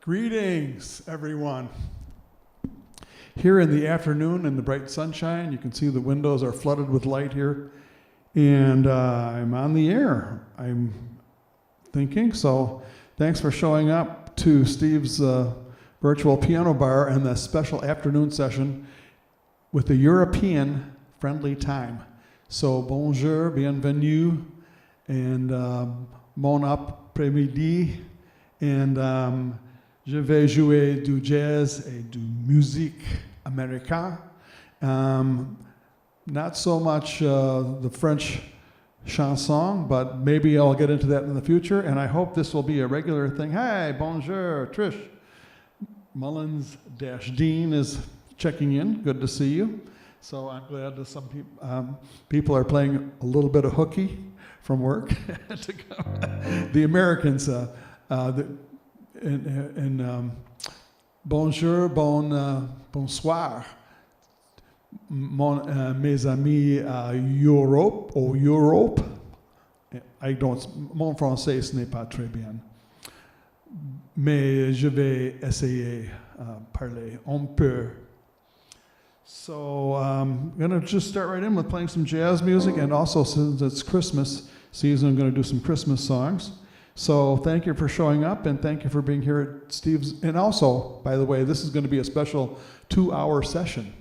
Greetings, everyone. Here in the afternoon in the bright sunshine, you can see the windows are flooded with light here, and I'm on the air, I'm thinking. So thanks for showing up to Steve's virtual piano bar and the special afternoon session with the European friendly time. So bonjour, bienvenue, and bon après-midi, and je vais jouer du jazz et du musique américaine. Not so much the French chanson, but maybe I'll get into that in the future, and I hope this will be a regular thing. Hi, bonjour, Trish. Mullins-Dean is checking in. Good to see you. So I'm glad that some people are playing a little bit of hooky from work to come. The Americans, bonjour, bonsoir, mes amis Europe ou Europe. Mon français ce n'est pas très bien, mais je vais essayer parler un peu. So I'm going to just start right in with playing some jazz music, and also since it's Christmas season, I'm going to do some Christmas songs. So thank you for showing up, and thank you for being here at Steve's. And also, by the way, this is going to be a special 2-hour session.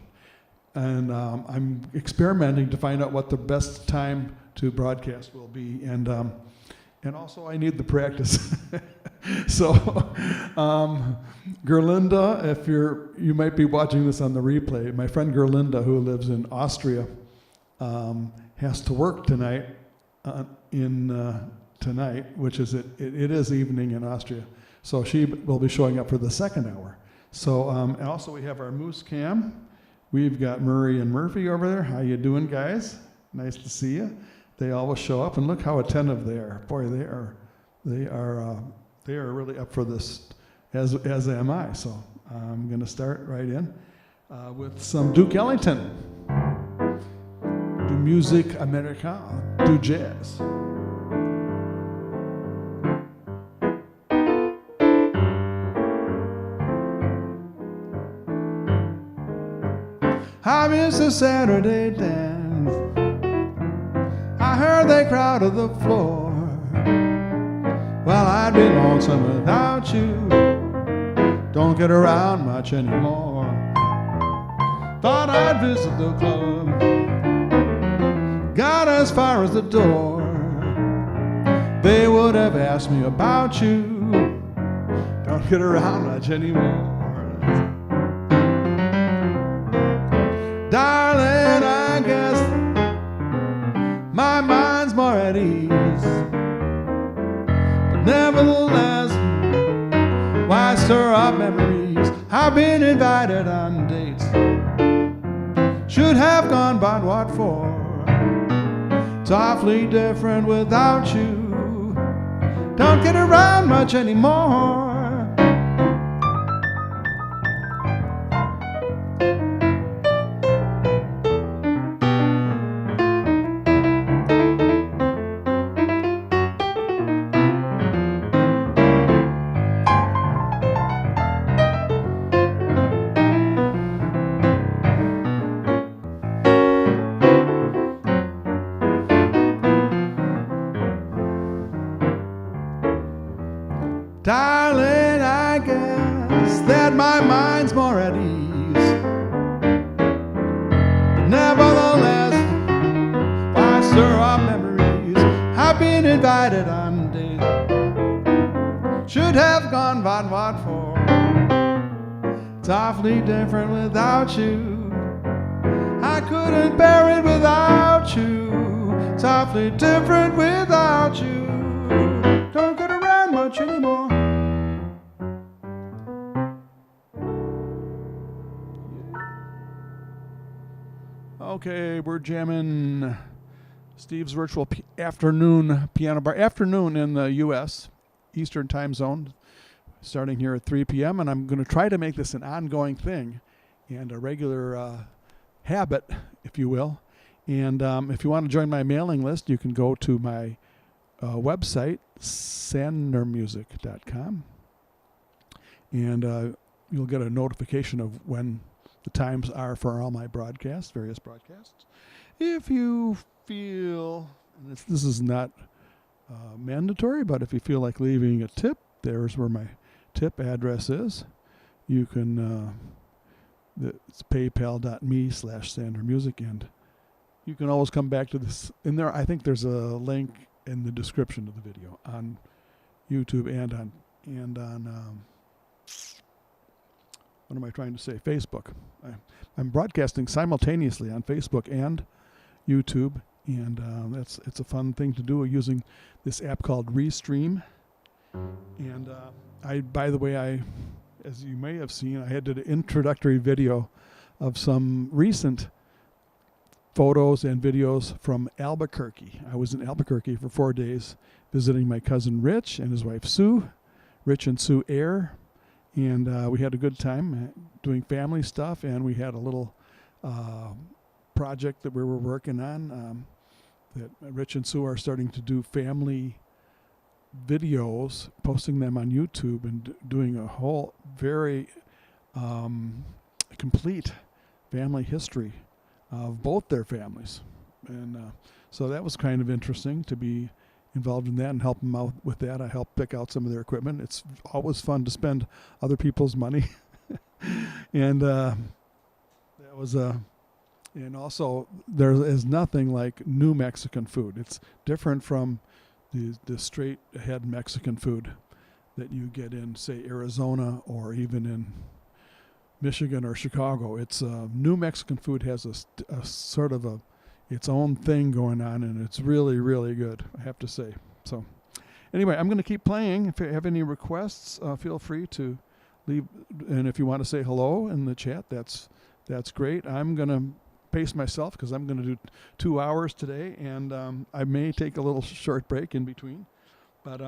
And I'm experimenting to find out what the best time to broadcast will be. And also, I need the practice. So, Gerlinda, if you might be watching this on the replay, my friend Gerlinda, who lives in Austria, has to work tonight tonight, which is it is evening in Austria. So she will be showing up for the second hour. So and also we have our moose cam. We've got Murray and Murphy over there. How you doing, guys? Nice to see you. They always show up, and look how attentive they are. Boy, they are really up for this, as am I. So I'm going to start right in with some Duke Ellington. Du musique américaine, du jazz. I missed the Saturday dance. I heard they crowded the floor. Well, I'd be lonesome without you. Don't get around much anymore. Thought I'd visit the club. Got as far as the door. They would have asked me about you. Don't get around much anymore. Darling, I guess my mind's more at ease. But nevertheless, why stir up memories? I've been invited on dates. Should have gone, but what for? It's awfully different without you. Don't get around much anymore. Darling, I guess that my mind's more at ease. But nevertheless, why stir up memories? I've been invited on dates. Should have gone, but what for? It's awfully different without you. I couldn't bear it without you. It's awfully different without you. Don't get around much anymore. Okay, we're jamming Steve's virtual afternoon piano bar. Afternoon in the U.S., Eastern time zone, starting here at 3 p.m. And I'm going to try to make this an ongoing thing and a regular habit, if you will. And if you want to join my mailing list, you can go to my website, sandnermusic.com. and you'll get a notification of when the times are for all my broadcasts, various broadcasts. If you feel, and this is not mandatory, but if you feel like leaving a tip, there's where my tip address is. You can, it's paypal.me/SandlerMusic, and you can always come back to this. In there, I think there's a link in the description of the video on YouTube and on what am I trying to say? Facebook. I'm broadcasting simultaneously on Facebook and YouTube, and it's a fun thing to do using this app called Restream. And by the way, as you may have seen, I did an introductory video of some recent photos and videos from Albuquerque. I was in Albuquerque for 4 days visiting my cousin Rich and his wife Sue, Rich and Sue Ayer, and we had a good time doing family stuff, and we had a little project that we were working on that Rich and Sue are starting to do family videos, posting them on YouTube, and doing a whole very complete family history of both their families. And so that was kind of interesting to be involved in that and help them out with that. I helped pick out some of their equipment. It's always fun to spend other people's money. And that was and also there is nothing like New Mexican food. It's different from the straight ahead Mexican food that you get in, say, Arizona or even in Michigan or Chicago. It's New Mexican food has a sort of its own thing going on, and it's really, really good, I have to say. So anyway, I'm going to keep playing. If you have any requests, feel free to leave, and if you want to say hello in the chat, that's great. I'm going to pace myself because I'm going to do 2 hours today, and I may take a little short break in between. But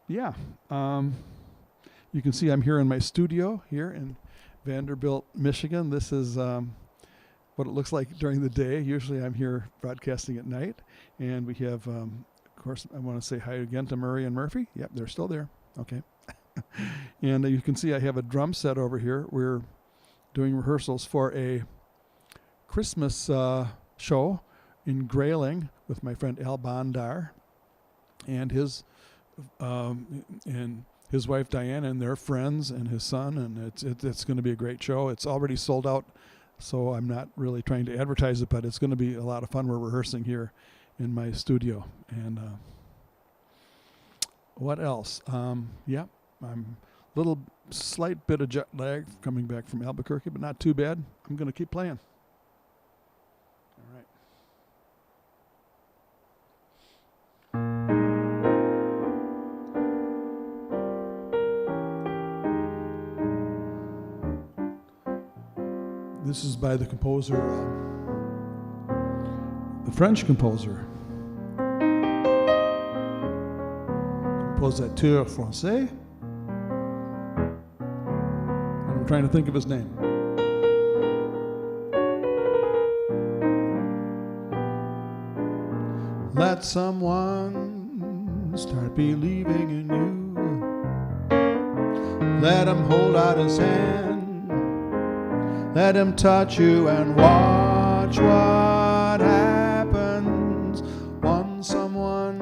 yeah, you can see I'm here in my studio here in Vanderbilt, Michigan. This is what it looks like during the day. Usually I'm here broadcasting at night, and we have, of course, I want to say hi again to Murray and Murphy. Yep, they're still there. Okay. And you can see I have a drum set over here. We're doing rehearsals for a Christmas show in Grayling with my friend Al Bondar and his wife Diane and their friends and his son, and it's going to be a great show. It's already sold out, so I'm not really trying to advertise it, but it's going to be a lot of fun. We're rehearsing here in my studio. And what else? Yeah, I'm a little slight bit of jet lag coming back from Albuquerque, but not too bad. I'm going to keep playing. All right. This is by the composer, the French composer, compositeur français, and I'm trying to think of his name. Let someone start believing in you. Let him hold out his hand. Let him touch you and watch what happens. Want someone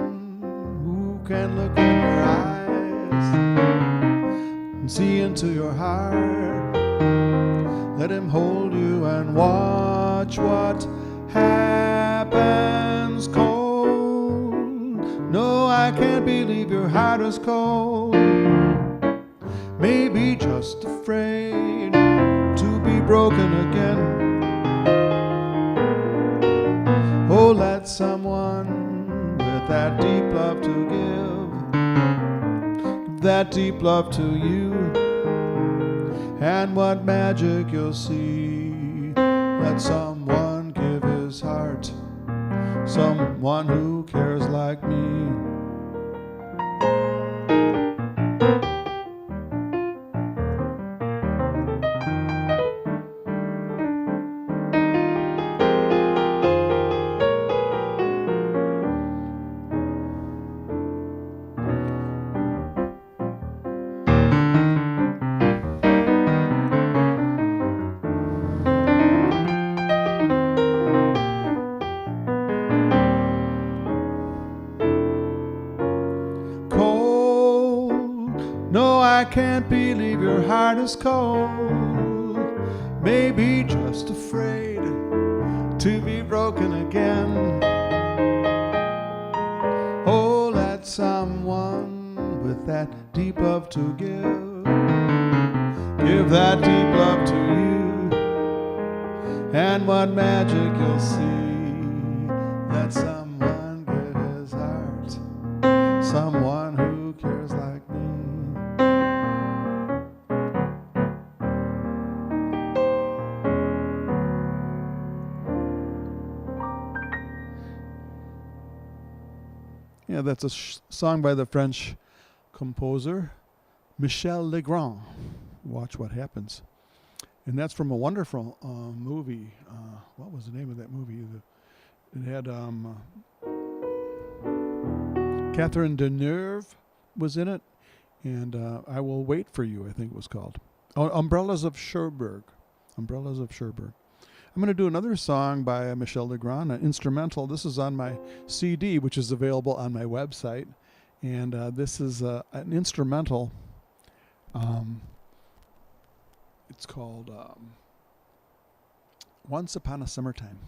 who can look in your eyes and see into your heart. Let him hold you and watch what happens. Cold, no, I can't believe your heart is cold. Maybe just afraid to be broken again. Oh, let someone with that deep love to give that deep love to you, and what magic you'll see. Let someone give his heart, someone who cares like me. I can't believe your heart is cold. Maybe just afraid to be broken again. Oh, let someone with that deep love to give that deep love to you, and what magic you'll see. Let someone give his heart, someone who cares like me. Yeah, that's a song by the French composer Michel Legrand. Watch What Happens. And that's from a wonderful movie. What was the name of that movie? It had Catherine Deneuve was in it. And I Will Wait for You, I think it was called. Oh, Umbrellas of Cherbourg. Umbrellas of Cherbourg. I'm going to do another song by Michel Legrand, an instrumental. This is on my CD, which is available on my website. And this is an instrumental. It's called Once Upon a Summertime.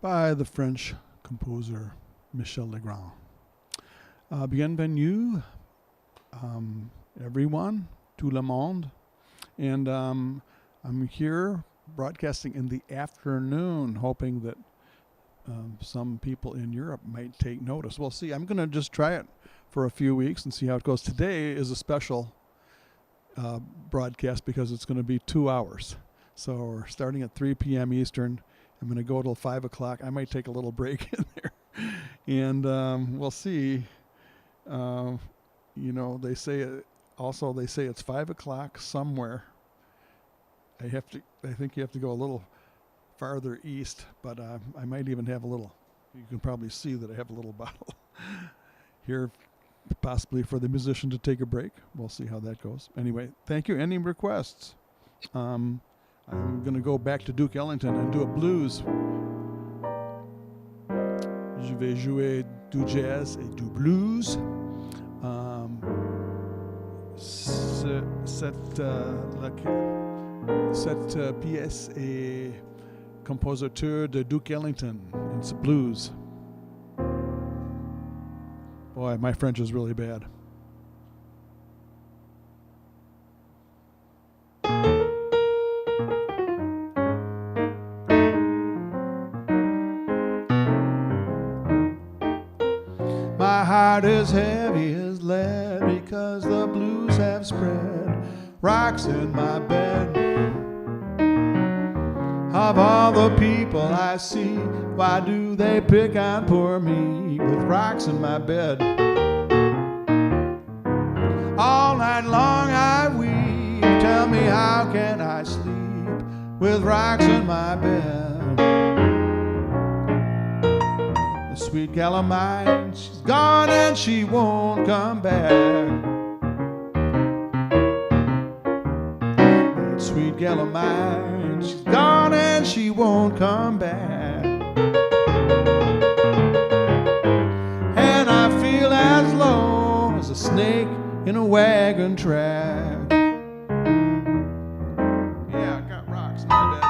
By the French composer Michel Legrand. Bienvenue, everyone, tout le monde. And I'm here broadcasting in the afternoon, hoping that some people in Europe might take notice. Well, see, I'm going to just try it for a few weeks and see how it goes. Today is a special broadcast because it's going to be 2 hours. So we're starting at 3 p.m. Eastern. I'm going to go till 5 o'clock. I might take a little break in there. And we'll see. They say it's 5 o'clock somewhere. I think you have to go a little farther east, but I might even have a little. You can probably see that I have a little bottle here, possibly for the musician to take a break. We'll see how that goes. Anyway, thank you. Any requests? I'm going to go back to Duke Ellington and do a blues. Je vais jouer du jazz et du blues. Cette pièce est compositeur de Duke Ellington. It's blues. Boy, my French is really bad. My heart is heavy as lead because the blues have spread rocks in my bed. Of all the people I see, why do they pick on poor me with rocks in my bed? All night long I weep, tell me how can I sleep with rocks in my bed? The sweet gal of mine, she's gone and she won't come back. That sweet gal of mine, she's gone and she won't come back. And I feel as low as a snake in a wagon track. Yeah, I got rocks in my bed.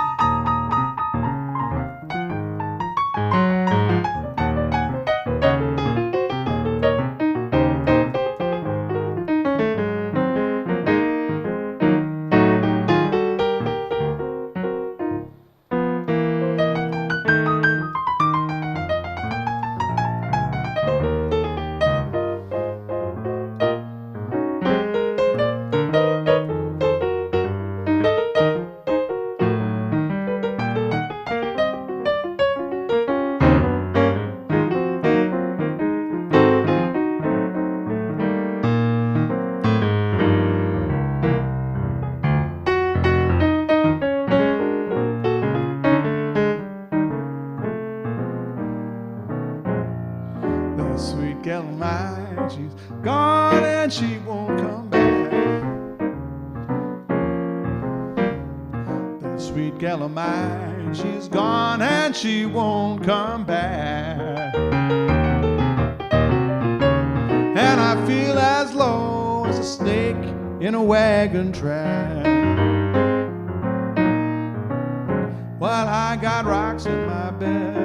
Sweet gal of mine, she's gone and she won't come back. That sweet gal of mine, she's gone and she won't come back. And I feel as low as a snake in a wagon track. Well, I got rocks in my bed.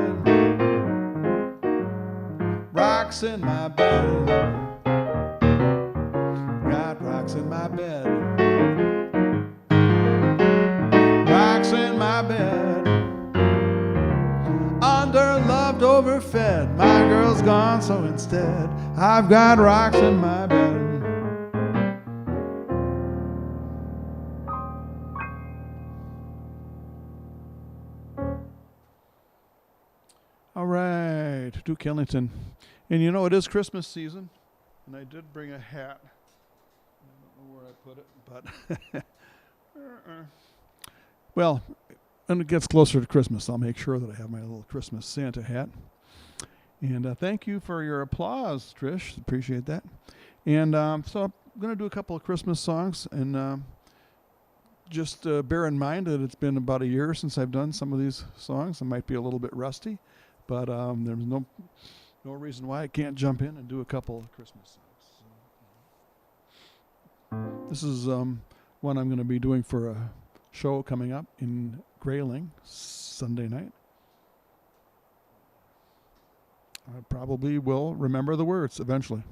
Rocks in my bed. Got rocks in my bed. Rocks in my bed. Underloved, overfed. My girl's gone, so instead I've got rocks in my bed. All right, Duke Ellington. And you know, it is Christmas season, and I did bring a hat. I don't know where I put it, but well, when it gets closer to Christmas, I'll make sure that I have my little Christmas Santa hat. And thank you for your applause, Trish. Appreciate that. And so I'm going to do a couple of Christmas songs, and just bear in mind that it's been about a year since I've done some of these songs. I might be a little bit rusty, but there's no reason why I can't jump in and do a couple of Christmas songs. This is one I'm going to be doing for a show coming up in Grayling Sunday night. I probably will remember the words eventually.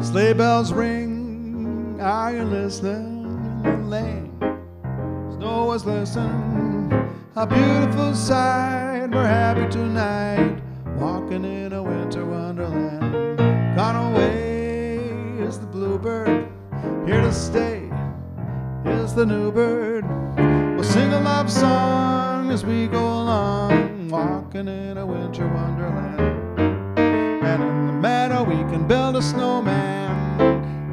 Sleigh bells ring, are you listening? In the lane, snow is listening. A beautiful sight, we're happy tonight, walking in a winter wonderland. Gone away is the bluebird, here to stay is the new bird. We'll sing a love song as we go along, walking in a winter wonderland. And in the meadow we can build a snowman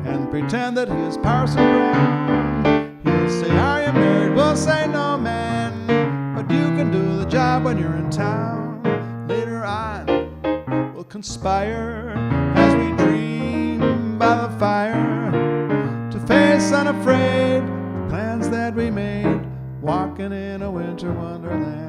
and pretend that he is Parson Brown. He'll say, are you married? We'll say, no, man, but you can do the job when you're in town. Later on we'll conspire as we dream by the fire to face unafraid the plans that we made, walking in a winter wonderland.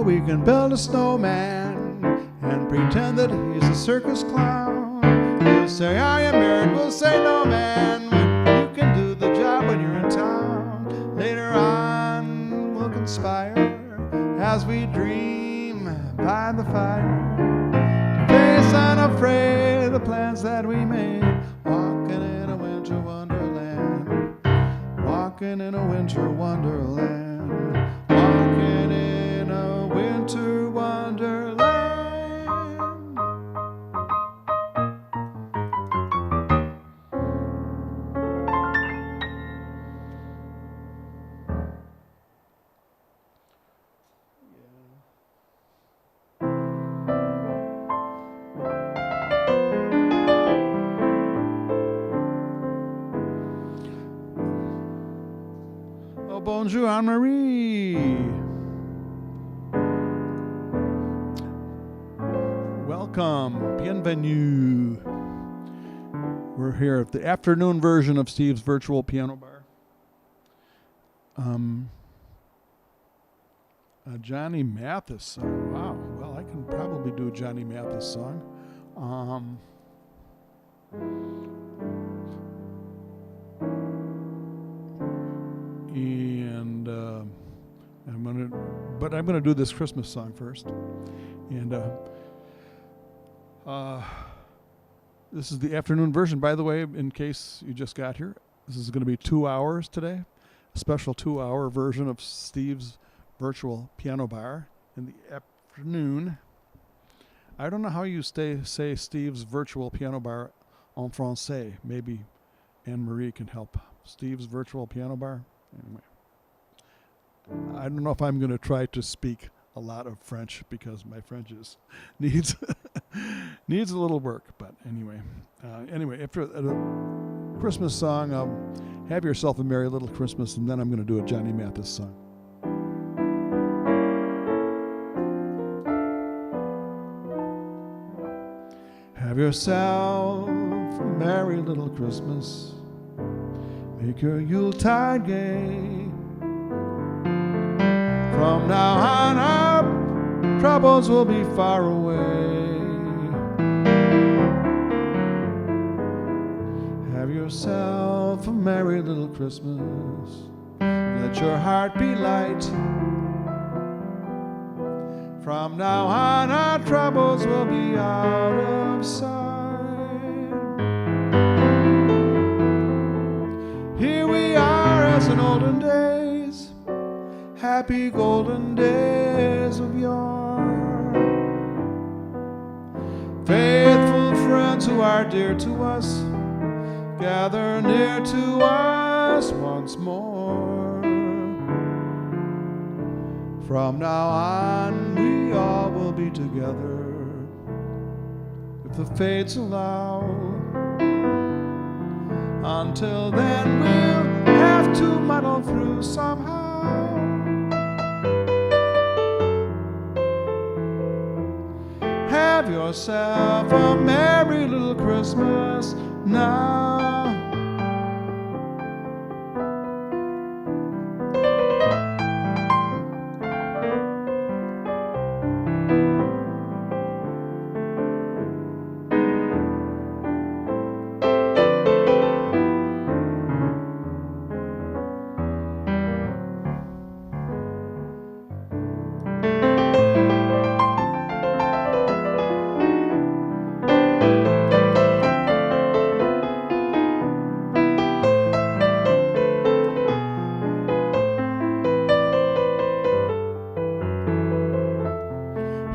We can build a snowman and pretend that he's a circus clown. He'll say, are you married? We'll say, no, man, you can do the job when you're in town. Later on we'll conspire as we dream by the fire, face unafraid the plans that we made, walking in a winter wonderland, walking in a winter wonderland, walking in a winter wonderland. Oh, bonjour, Anne-Marie. Welcome, bienvenue. We're here at the afternoon version of Steve's Virtual Piano Bar. Johnny Mathis song. Wow. Well, I can probably do a Johnny Mathis song. I'm gonna do this Christmas song first. And this is the afternoon version, by the way, in case you just got here. This is going to be 2 hours today, a special 2-hour version of Steve's Virtual Piano Bar in the afternoon. I don't know how you say Steve's Virtual Piano Bar en français. Maybe Anne-Marie can help. Steve's Virtual Piano Bar. Anyway, I don't know if I'm going to try to speak a lot of French because my French needs a little work. But anyway, after a Christmas song, have yourself a merry little Christmas, and then I'm going to do a Johnny Mathis song. Have yourself a merry little Christmas. Make your Yuletide gay. From now on up, troubles will be far away. yourself a merry little Christmas. Let your heart be light. From now on, our troubles will be out of sight. Here we are as in olden days, happy golden days of yore. Faithful friends who are dear to us, gather near to us once more. From now on, we all will be together, if the fates allow. Until then, we'll have to muddle through somehow. Have yourself a merry little Christmas now.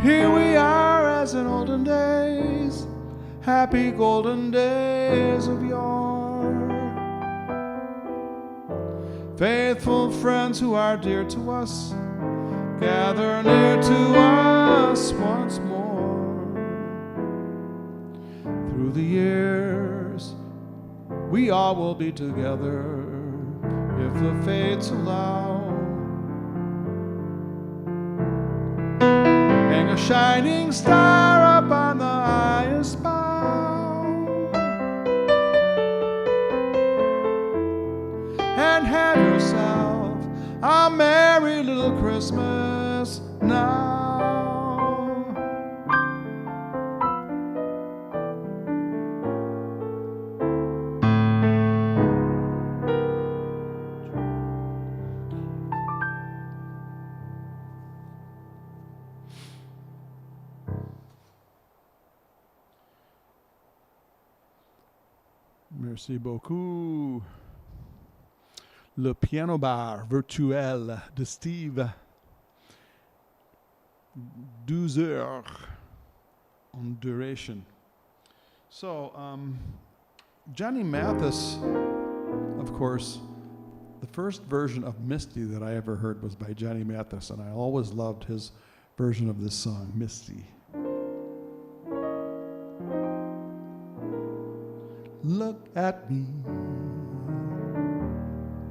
Here we are as in olden days, happy golden days of yore. Faithful friends who are dear to us, gather near to us once more. Through the years, we all will be together, if the fates allow. Hang a shining star up on the highest bough, and have yourself a merry little Christmas now. Merci beaucoup. Le piano bar virtuel de Steve. 12 heures on duration. So, Johnny Mathis, of course, the first version of Misty that I ever heard was by Johnny Mathis, and I always loved his version of this song, Misty. Look at me.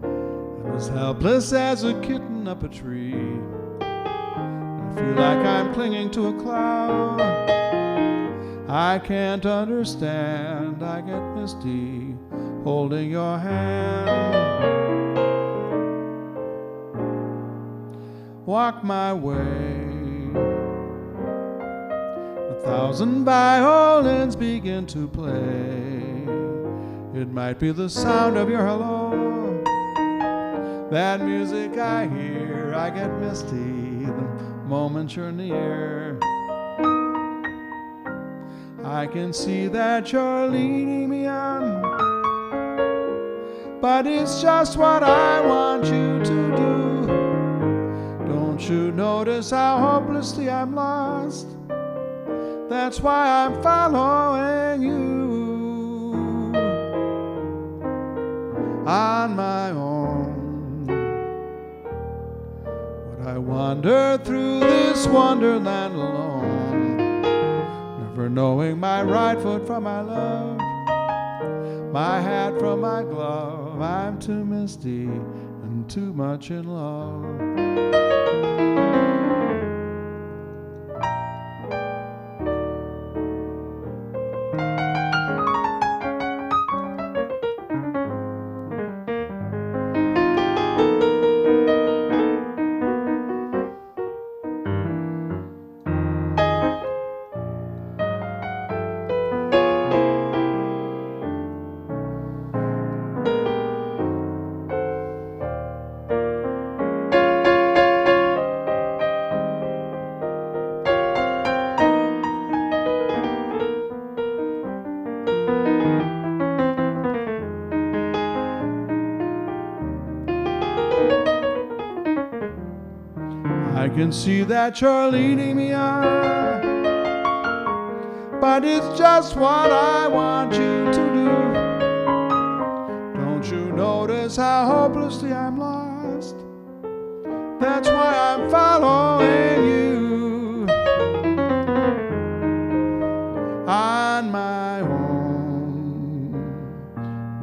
I was helpless as a kitten up a tree. I feel like I'm clinging to a cloud. I can't understand. I get misty holding your hand. Walk my way. 1,000 violins begin to play. It might be the sound of your hello. That music I hear, I get misty the moment you're near. I can see that you're leading me on, but it's just what I want you to do. Don't you notice how hopelessly I'm lost? That's why I'm following you. On my own, would I wander through this wonderland alone, never knowing my right foot from my love, my hat from my glove. I'm too misty and too much in love. I can see that you're leading me on, but it's just what I want you to do. Don't you notice how hopelessly I'm lost? That's why I'm following you on my own.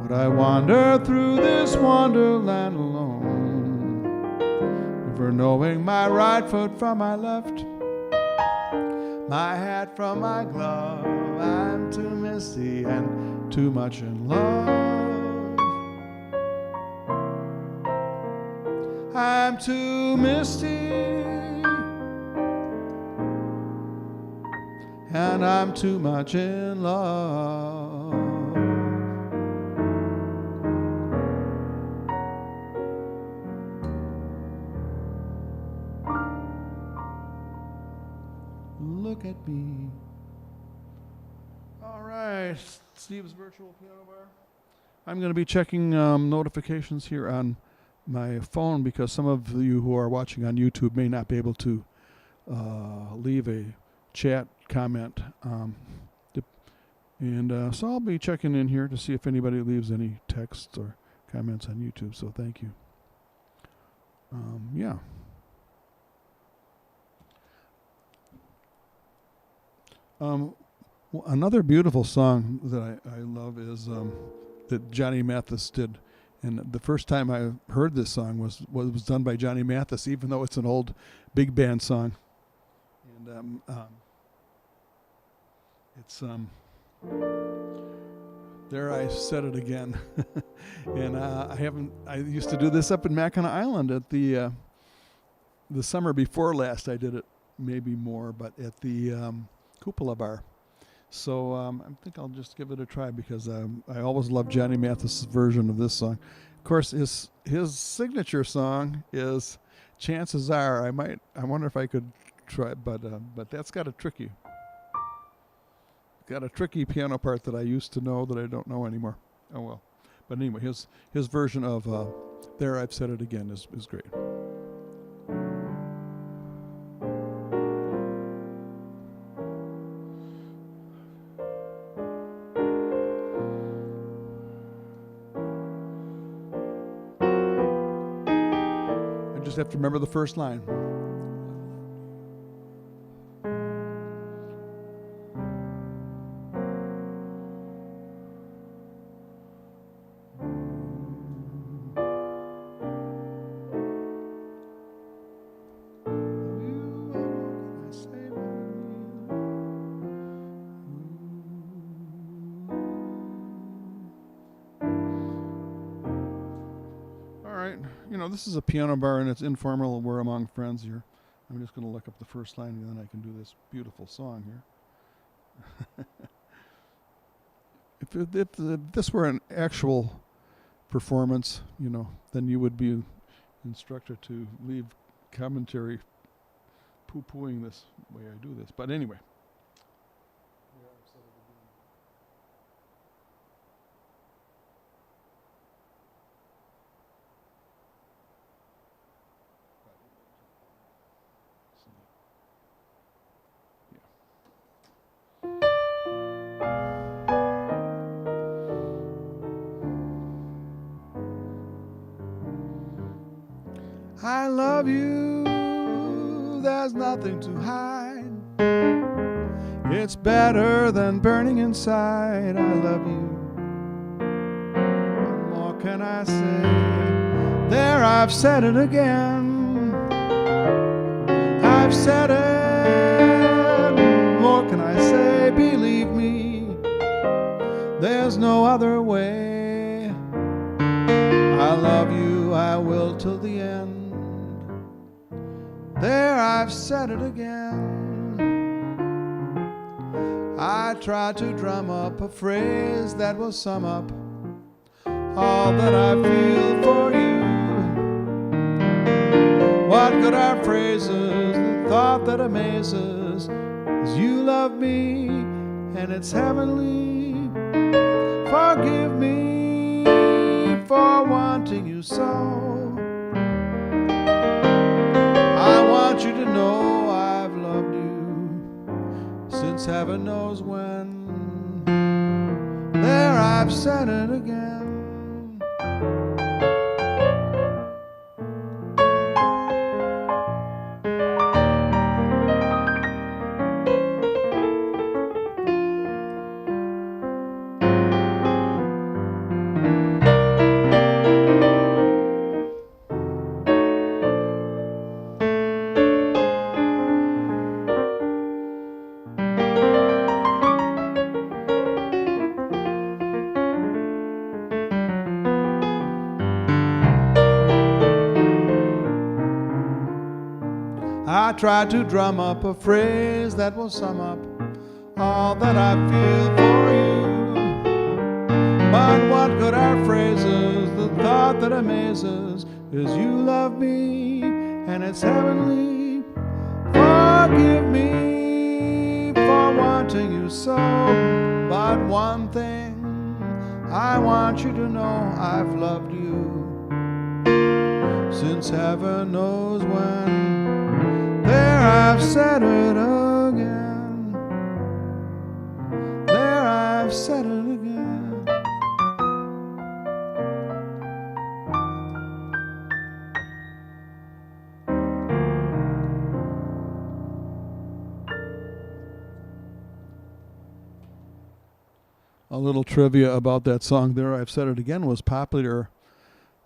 Would I wander through this wonderland alone, never knowing my right foot from my left, my hat from my glove? I'm too misty and too much in love. I'm too misty and I'm too much in love. Look at me. All right, Steve's Virtual Piano Bar. I'm going to be checking notifications here on my phone because some of you who are watching on YouTube may not be able to leave a chat comment. So I'll be checking in here to see if anybody leaves any texts or comments on YouTube, so thank you. Yeah. Another beautiful song that I love is that Johnny Mathis did. And the first time I heard this song was done by Johnny Mathis, even though it's an old big band song. And it's There I Said It Again. And I used to do this up in Mackinac Island at the summer before last. I did it maybe more, but at the Cupola Bar. So I think I'll just give it a try because I always loved Johnny Mathis's version of this song. Of course, his signature song is "Chances Are." I wonder if I could try, but that's got a tricky piano part that I used to know that I don't know anymore. Oh well. But anyway, his version of "There I've Said It Again" is great. Just have to remember the first line. This is a piano bar and it's informal. We're among friends here. I'm just going to look up the first line and then I can do this beautiful song here. If this were an actual performance, then you would be instructed to leave commentary poo-pooing this way I do this. But anyway. I love you, there's nothing to hide. It's better than burning inside. I love you. What more can I say? There, I've said it again. I've said it. What more can I say? Believe me, there's no other way. I love you, I will till the end. There, I've said it again. I tried to drum up a phrase that will sum up all that I feel for you. What good are phrases, the thought that amazes is you love me and it's heavenly. Forgive me for wanting you so. I want want you to know I've loved you since heaven knows when. There, I've said it again. I tried to drum up a phrase that will sum up all that I feel for you. But what good are phrases? The thought that amazes is you love me and it's heavenly. Forgive me for wanting you so, but one thing I want you to know, I've loved you since heaven knows when. There, I've said it again. There, I've said it again. A little trivia about that song there, I've Said It Again, was popular.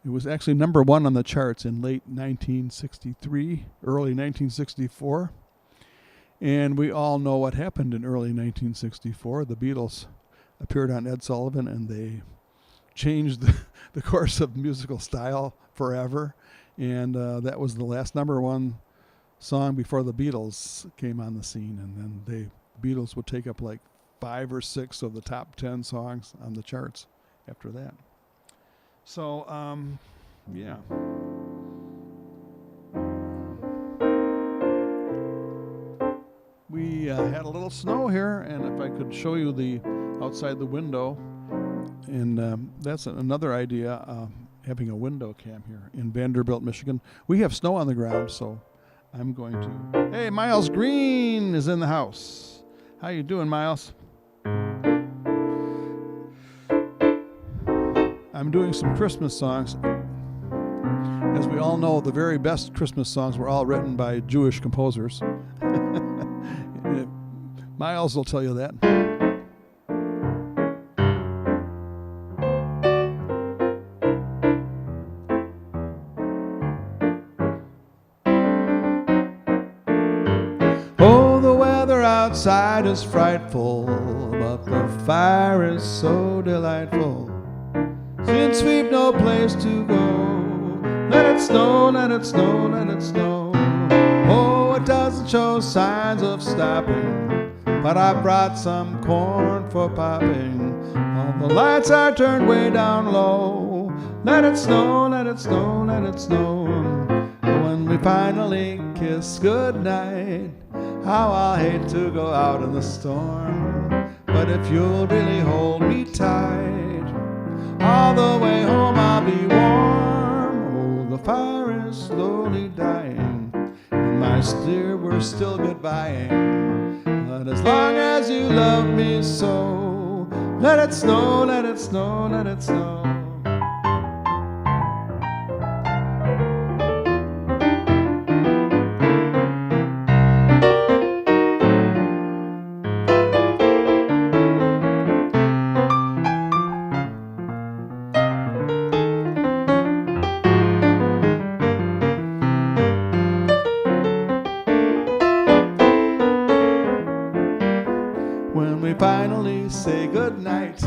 It was actually number one on the charts in late 1963, early 1964. And we all know what happened in early 1964. The Beatles appeared on Ed Sullivan and they changed the course of musical style forever. And that was the last number one song before the Beatles came on the scene. And then the Beatles would take up like 5 or 6 of the top 10 songs on the charts after that. So, yeah. We had a little snow here, and if I could show you the outside the window, and that's another idea, having a window cam here in Vanderbilt, Michigan. We have snow on the ground, so I'm going to... Hey, Miles Green is in the house. How you doing, Miles? I'm doing some Christmas songs. As we all know, the very best Christmas songs were all written by Jewish composers. Miles will tell you that. Oh, the weather outside is frightful, but the fire is so delightful. Since we've no place to go, let it snow, let it snow, let it snow. Oh, it doesn't show signs of stopping, but I brought some corn for popping. All the lights are turned way down low. Let it snow, let it snow, let it snow. When we finally kiss goodnight, how I'll hate to go out in the storm. But if you'll really hold me tight, all the way home I'll be warm. Oh, the fire is slowly dying, and my dear, we're still goodbying. But as long as you love me so, let it snow, let it snow, let it snow. When we finally say goodnight,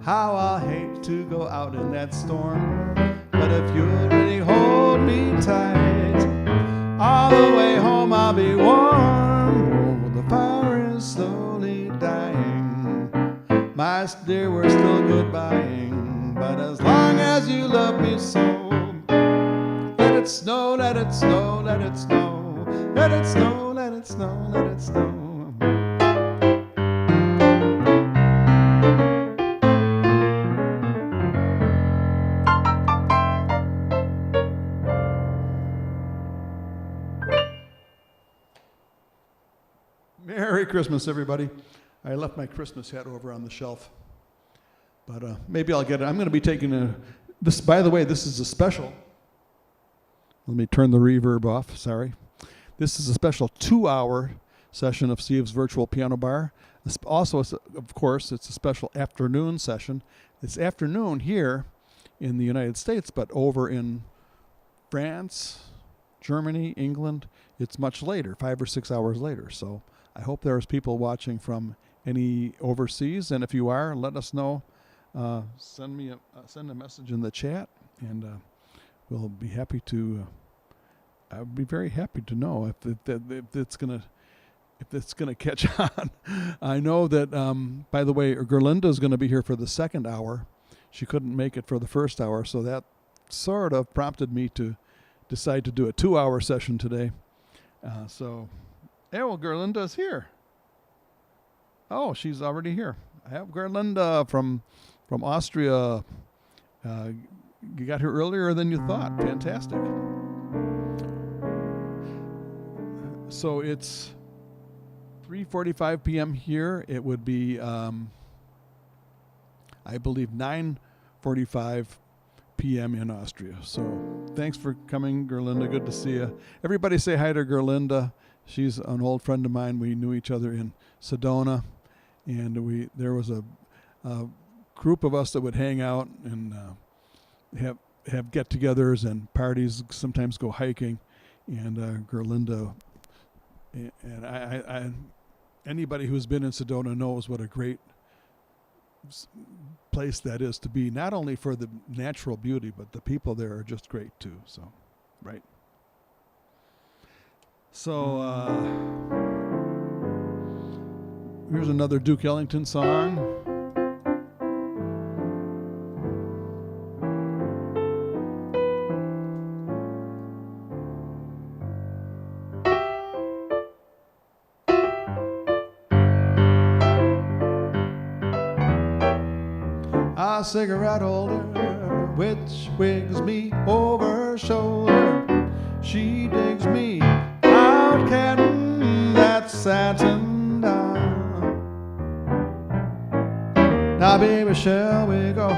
how I'll hate to go out in that storm. But if you'll really hold me tight, all the way home I'll be warm. Oh, the fire is slowly dying, my dear, we're still goodbying. But as long as you love me so, let it snow, let it snow, let it snow. Let it snow, let it snow, let it snow. Merry Christmas, everybody. I left my Christmas hat over on the shelf, but maybe I'll get it. I'm going to be taking this, by the way, this is a special. Let me turn the reverb off, sorry. This is a special 2-hour session of Steve's Virtual Piano Bar. Also, of course, it's a special afternoon session. It's afternoon here in the United States, but over in France, Germany, England, it's much later, 5 or 6 hours later. So I hope there's people watching from any overseas, and if you are, let us know. Send a message in the chat, and we'll be happy to. I would be very happy to know if it's gonna catch on. I know that. By the way, Gerlinda's going to be here for the second hour. She couldn't make it for the first hour, so that sort of prompted me to decide to do a 2-hour session today. Gerlinda's here. Oh, she's already here. I have Gerlinda from Austria. You got here earlier than you thought. Fantastic. So it's 3:45 p.m. here. It would be, I believe, 9:45 p.m. in Austria. So thanks for coming, Gerlinda. Good to see you. Everybody say hi to Gerlinda. She's an old friend of mine. We knew each other in Sedona, and there was a group of us that would hang out and have get-togethers and parties. Sometimes go hiking, and Gerlinda and I anybody who's been in Sedona knows what a great place that is to be, not only for the natural beauty, but the people there are just great too. So, right. So, here's another Duke Ellington song. A cigarette holder which wigs me over her shoulder. She digs me out, catting that satin down. Now, baby, shall we go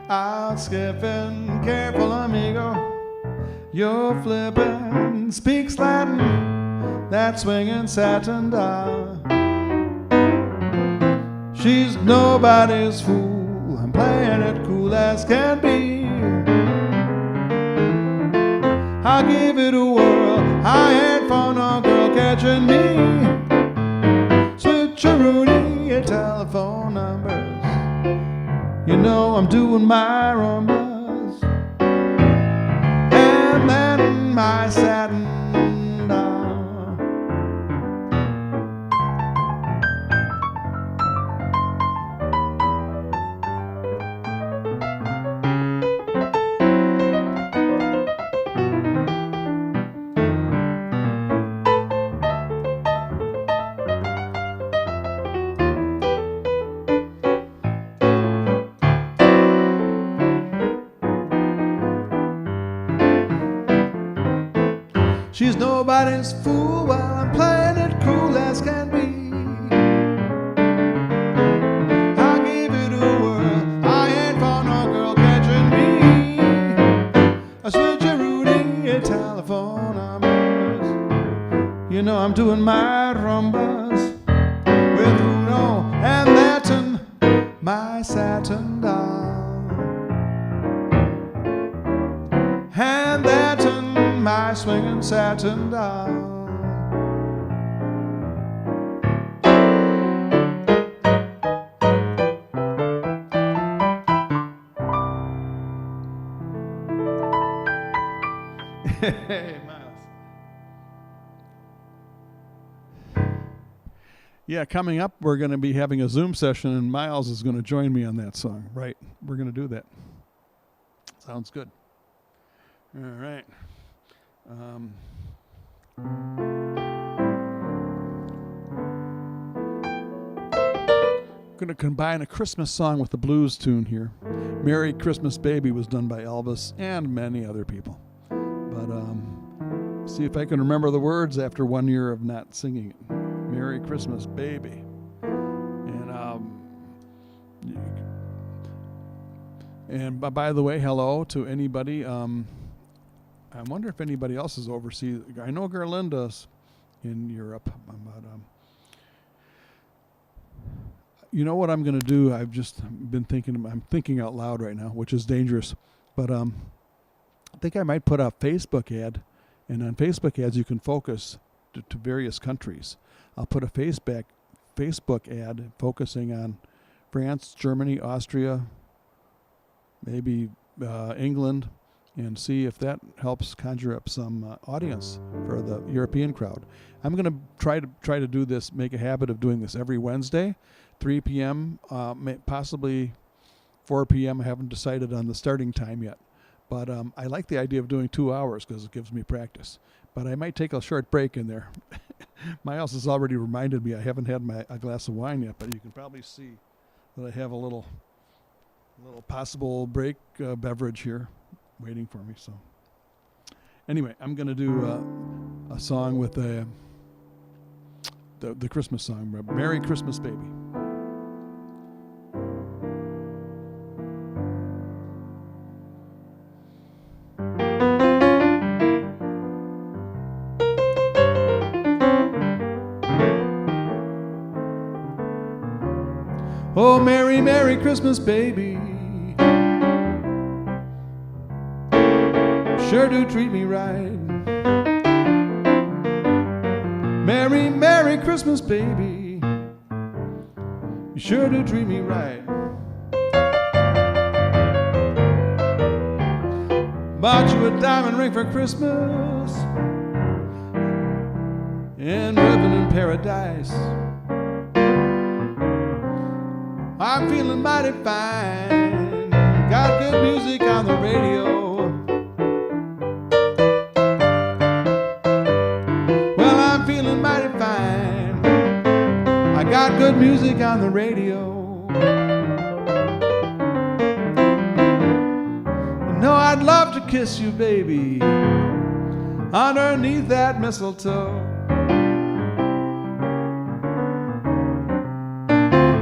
out skipping? Careful, amigo. You're flipping, speaks Latin, that swinging satin down. She's nobody's fool. I'm playing it cool as can be. I'll give it a whirl. I ain't for no girl catching me. Switcheroonie, your telephone numbers. You know I'm doing my rumbas. And then my satin down. She's nobody's fool while I'm playing it cool as can be. I'll give it a whirl. I ain't for no girl catching me. I switcheroonie, your telephone numbers. You know I'm doing my rumbas with Uno and Latin, my satin down. And Latin, my swinging satin down. Hey, Miles. Yeah, coming up, we're going to be having a Zoom session, and Miles is going to join me on that song. Right, we're going to do that. Sounds good. All right. Going to combine a Christmas song with a blues tune here. Merry Christmas Baby was done by Elvis and many other people. But see if I can remember the words after 1 year of not singing it. Merry Christmas, Baby. And by the way, hello to anybody. I wonder if anybody else is overseas. I know Gerlinda's in Europe. But, you know what I'm going to do? I've just been thinking. I'm thinking out loud right now, which is dangerous. But I think I might put a Facebook ad, and on Facebook ads you can focus to various countries. I'll put a Facebook ad focusing on France, Germany, Austria, maybe England, and see if that helps conjure up some audience for the European crowd. I'm going to try to do this, make a habit of doing this every Wednesday, 3 p.m., possibly 4 p.m. I haven't decided on the starting time yet. But I like the idea of doing 2 hours because it gives me practice. But I might take a short break in there. My house has already reminded me I haven't had a glass of wine yet, but you can probably see that I have a little possible break beverage here waiting for me. So anyway, I'm going to do a song with the Christmas song, Merry Christmas, Baby. Oh, Merry, Merry Christmas, baby. Sure do treat me right. Merry, Merry Christmas, baby. You sure do treat me right. Bought you a diamond ring for Christmas and ribbon in paradise. I'm feeling mighty fine. Got good music on the radio. Well, I'm feeling mighty fine. I got good music on the radio. You know I'd love to kiss you, baby, underneath that mistletoe.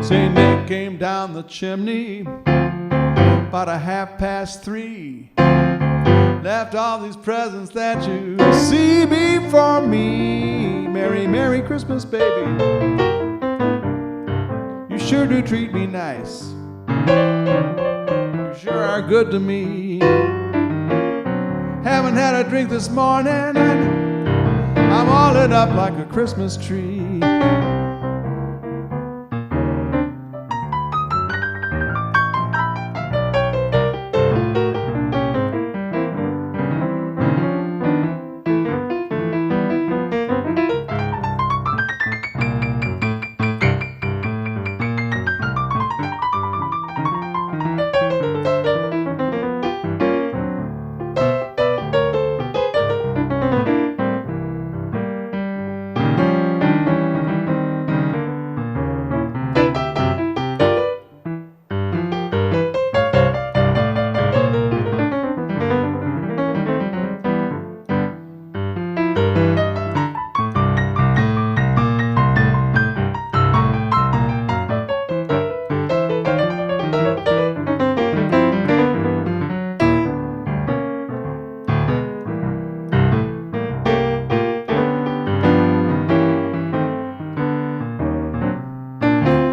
St. Nick came down the chimney about 3:30. Left all these presents that you see before me. Merry, Merry Christmas, baby. You sure do treat me nice. You sure are good to me. Haven't had a drink this morning and I'm all lit up like a Christmas tree.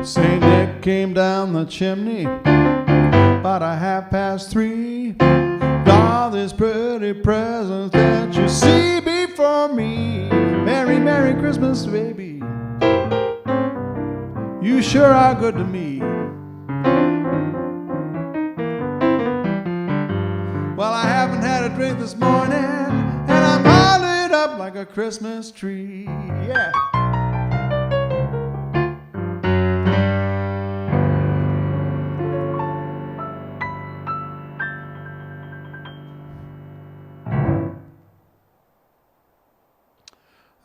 St. Nick came down the chimney about 3:30. All these pretty presents that you see before me. Merry, Merry Christmas, baby. You sure are good to me. Well, I haven't had a drink this morning and I'm all lit up like a Christmas tree. Yeah.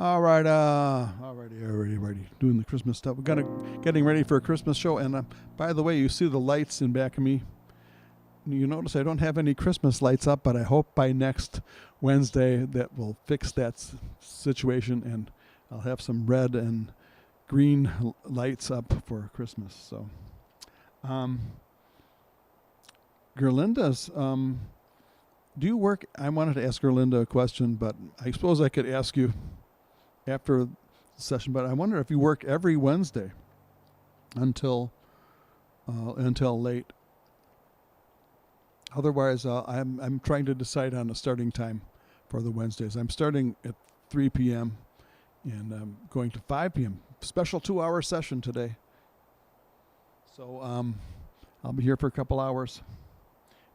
Alrighty. Doing the Christmas stuff. We're getting ready for a Christmas show. And by the way, you see the lights in back of me. You notice I don't have any Christmas lights up, but I hope by next Wednesday that will fix that situation, and I'll have some red and green lights up for Christmas. So, Gerlinda's, do you work? I wanted to ask Gerlinda a question, but I suppose I could ask you after the session. But I wonder if you work every Wednesday until late. Otherwise, I'm trying to decide on a starting time for the Wednesdays. I'm starting at 3 p.m. and I'm going to 5 p.m. Special 2-hour session today. So I'll be here for a couple hours.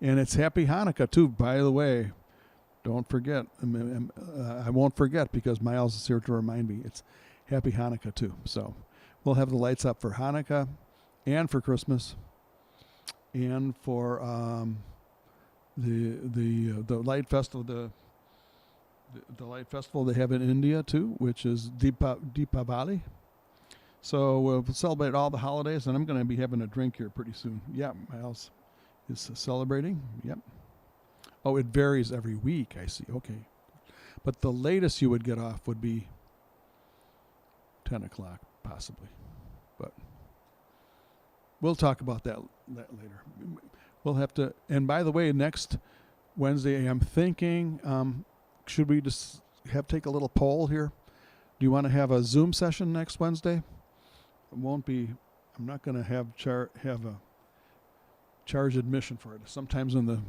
And it's Happy Hanukkah, too, by the way. Don't forget. I won't forget because Miles is here to remind me. It's Happy Hanukkah, too. So we'll have the lights up for Hanukkah and for Christmas and for the light festival, the light festival they have in India, too, which is Deepavali. So we'll celebrate all the holidays, and I'm going to be having a drink here pretty soon. Yeah, Miles is celebrating. Yep. Oh, it varies every week, I see. Okay. But the latest you would get off would be 10 o'clock, possibly. But we'll talk about that later. We'll have to, and by the way, next Wednesday, I'm thinking, should we just take a little poll here? Do you want to have a Zoom session next Wednesday? It won't be, I'm not going to have a charge admission for it. Sometimes in the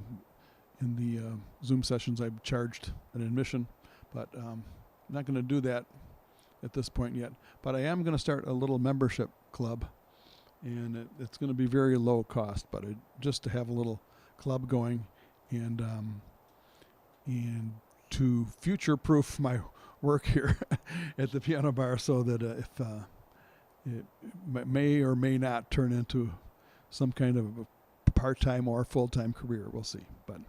Zoom sessions I've charged an admission, but I'm not going to do that at this point yet. But I am going to start a little membership club, and it's going to be very low cost, but just to have a little club going and to future-proof my work here at the piano bar, so that if it may or may not turn into some kind of a part-time or full-time career. We'll see. But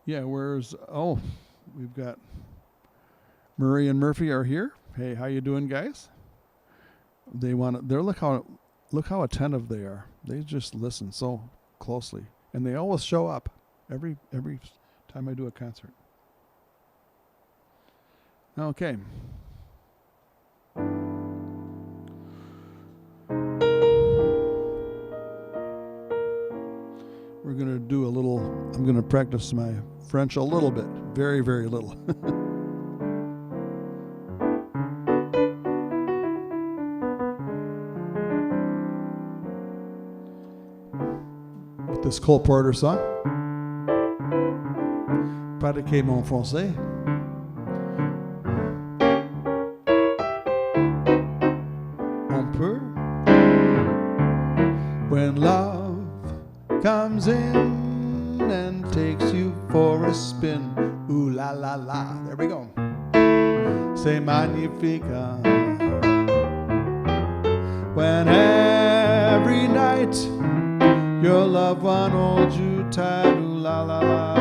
yeah, we've got Murray and Murphy are here. Hey, how you doing, guys? Look how attentive they are. They just listen so closely, and they always show up every time I do a concert. Okay. We're going to do I'm going to practice my French a little bit. Very, very little. With this Cole Porter song. Pratiquer mon français. On peut. When love comes in and takes you for a spin. Ooh la la la. There we go. C'est magnifique. When every night your loved one holds you tight. Ooh la la la.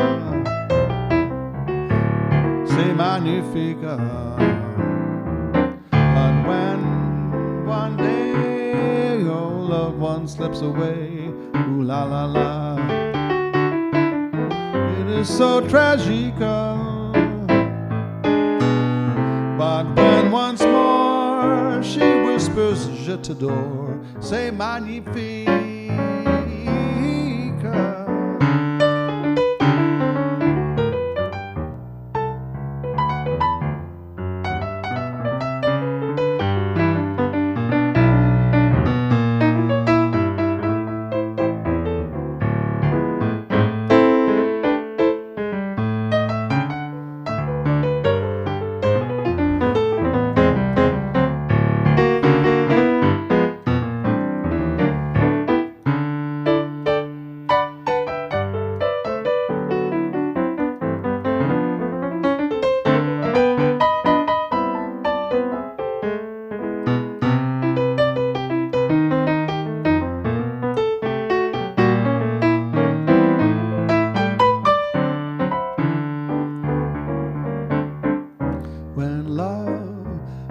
C'est magnifique. And when one day your loved one slips away. Ooh la la la. It is so tragic. But when once more she whispers, Je t'adore, c'est magnifique.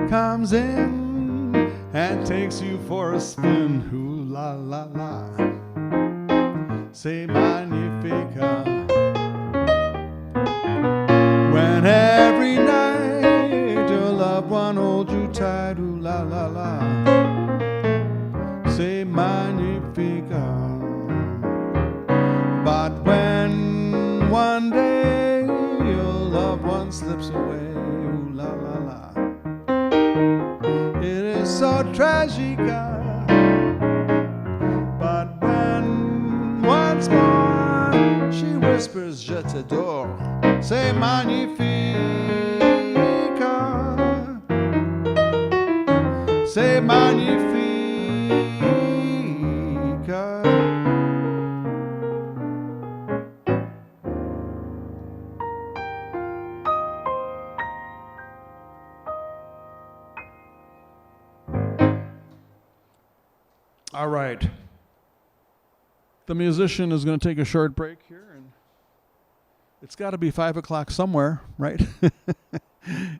Comes in and takes you for a spin. Ooh la la la. C'est magnifique. When every night your loved one hold you tight, ooh la la la. Say magnifica. But when one day your loved one slips away, ooh la la la, it is so tragica. But when once more she whispers, je t'adore, say magnifica, say magnifica. All right. The musician is going to take a short break here, and it's got to be 5 o'clock somewhere, right?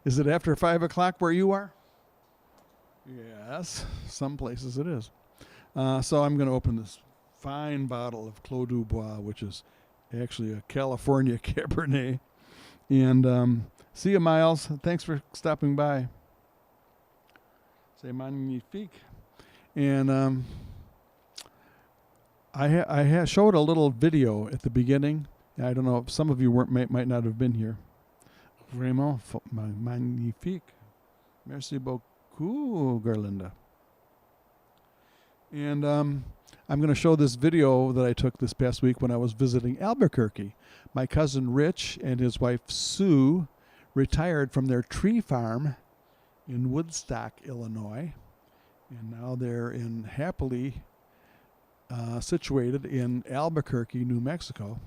Is it after 5 o'clock where you are? Yes, some places it is. So I'm going to open this fine bottle of Clos du Bois, which is actually a California Cabernet. And see you, Miles. Thanks for stopping by. C'est magnifique. And I showed a little video at the beginning. I don't know if some of you might not have been here. Vraiment magnifique. Merci beaucoup, Gerlinda. And I'm going to show this video that I took this past week when I was visiting Albuquerque. My cousin Rich and his wife Sue retired from their tree farm in Woodstock, Illinois. And now they're happily situated in Albuquerque, New Mexico.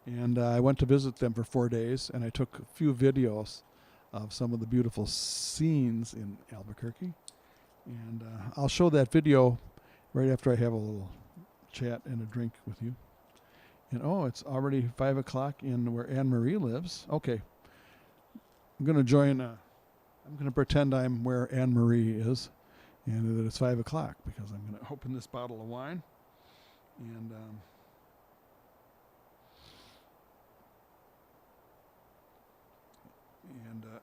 And I went to visit them for 4 days, and I took a few videos of some of the beautiful scenes in Albuquerque. And I'll show that video right after I have a little chat and a drink with you. And it's already 5 o'clock in where Anne Marie lives. Okay. I'm going to join, I'm going to pretend I'm where Anne Marie is and that it's 5 o'clock because I'm going to open this bottle of wine. And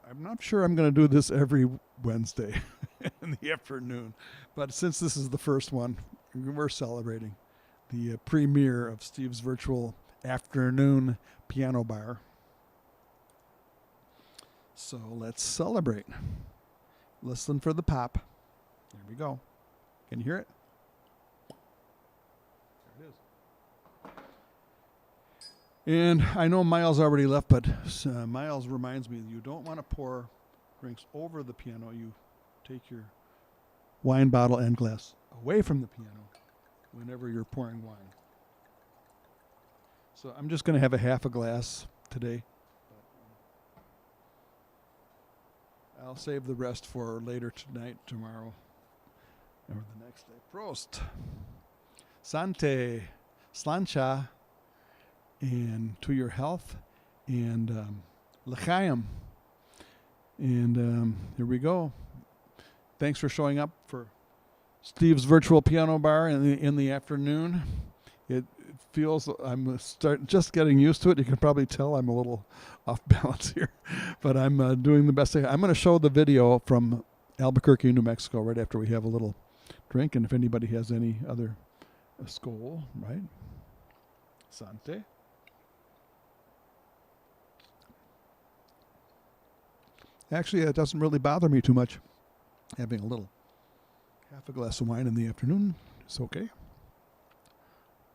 I'm not sure I'm going to do this every Wednesday in the afternoon. But since this is the first one, we're celebrating the premiere of Steve's Virtual Afternoon Piano Bar. So let's celebrate. Listen for the pop. There we go. Can you hear it? There it is. And I know Miles already left, but Miles reminds me you don't want to pour drinks over the piano. You take your wine bottle and glass away from the piano whenever you're pouring wine. So I'm just going to have a half a glass today. I'll save the rest for later tonight, tomorrow, or the next day. Prost. Sante. Slancha. And to your health. And l'chaim. And here we go. Thanks for showing up for Steve's Virtual Piano Bar in the afternoon. It feels I'm just getting used to it. You can probably tell I'm a little off balance here, but I'm doing the best I can. I'm going to show the video from Albuquerque, New Mexico, right after we have a little drink, and if anybody has any other skol, right? Sante. Actually, it doesn't really bother me too much. Having a little half a glass of wine in the afternoon, it's okay.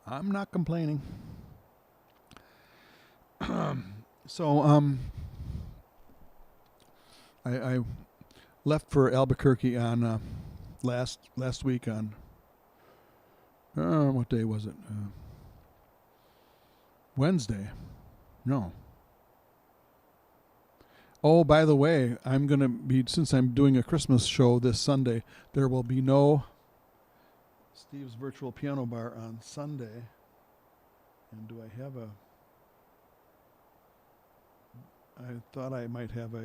I'm not complaining. So I left for Albuquerque on last week on what day was it? Wednesday. No. Oh, by the way, I'm going to be, since I'm doing a Christmas show this Sunday, there will be no Steve's Virtual Piano Bar on Sunday. And do I have I thought I might have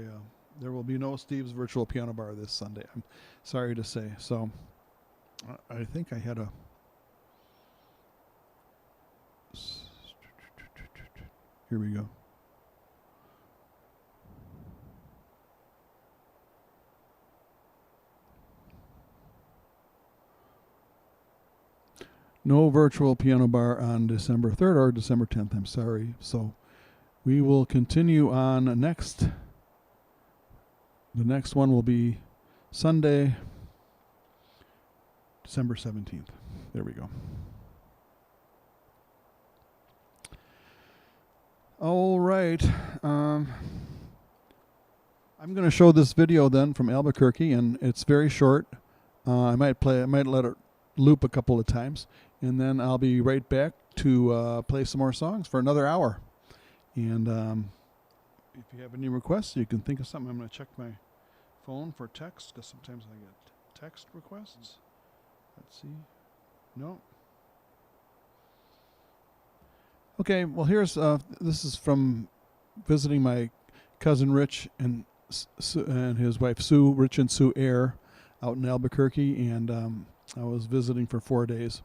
there will be no Steve's Virtual Piano Bar this Sunday. I'm sorry to say. So I think I had here we go. No virtual piano bar on December 3rd or December 10th. I'm sorry. So we will continue on next. The next one will be Sunday, December 17th. There we go. All right. I'm going to show this video then from Albuquerque, and it's very short. I might let it loop a couple of times, and then I'll be right back to play some more songs for another hour. And if you have any requests, you can think of something. I'm going to check my phone for text, because sometimes I get text requests. Let's see. No. Okay, well, here's this is from visiting my cousin Rich and his wife Sue, Rich and Sue Air, out in Albuquerque, and I was visiting for 4 days.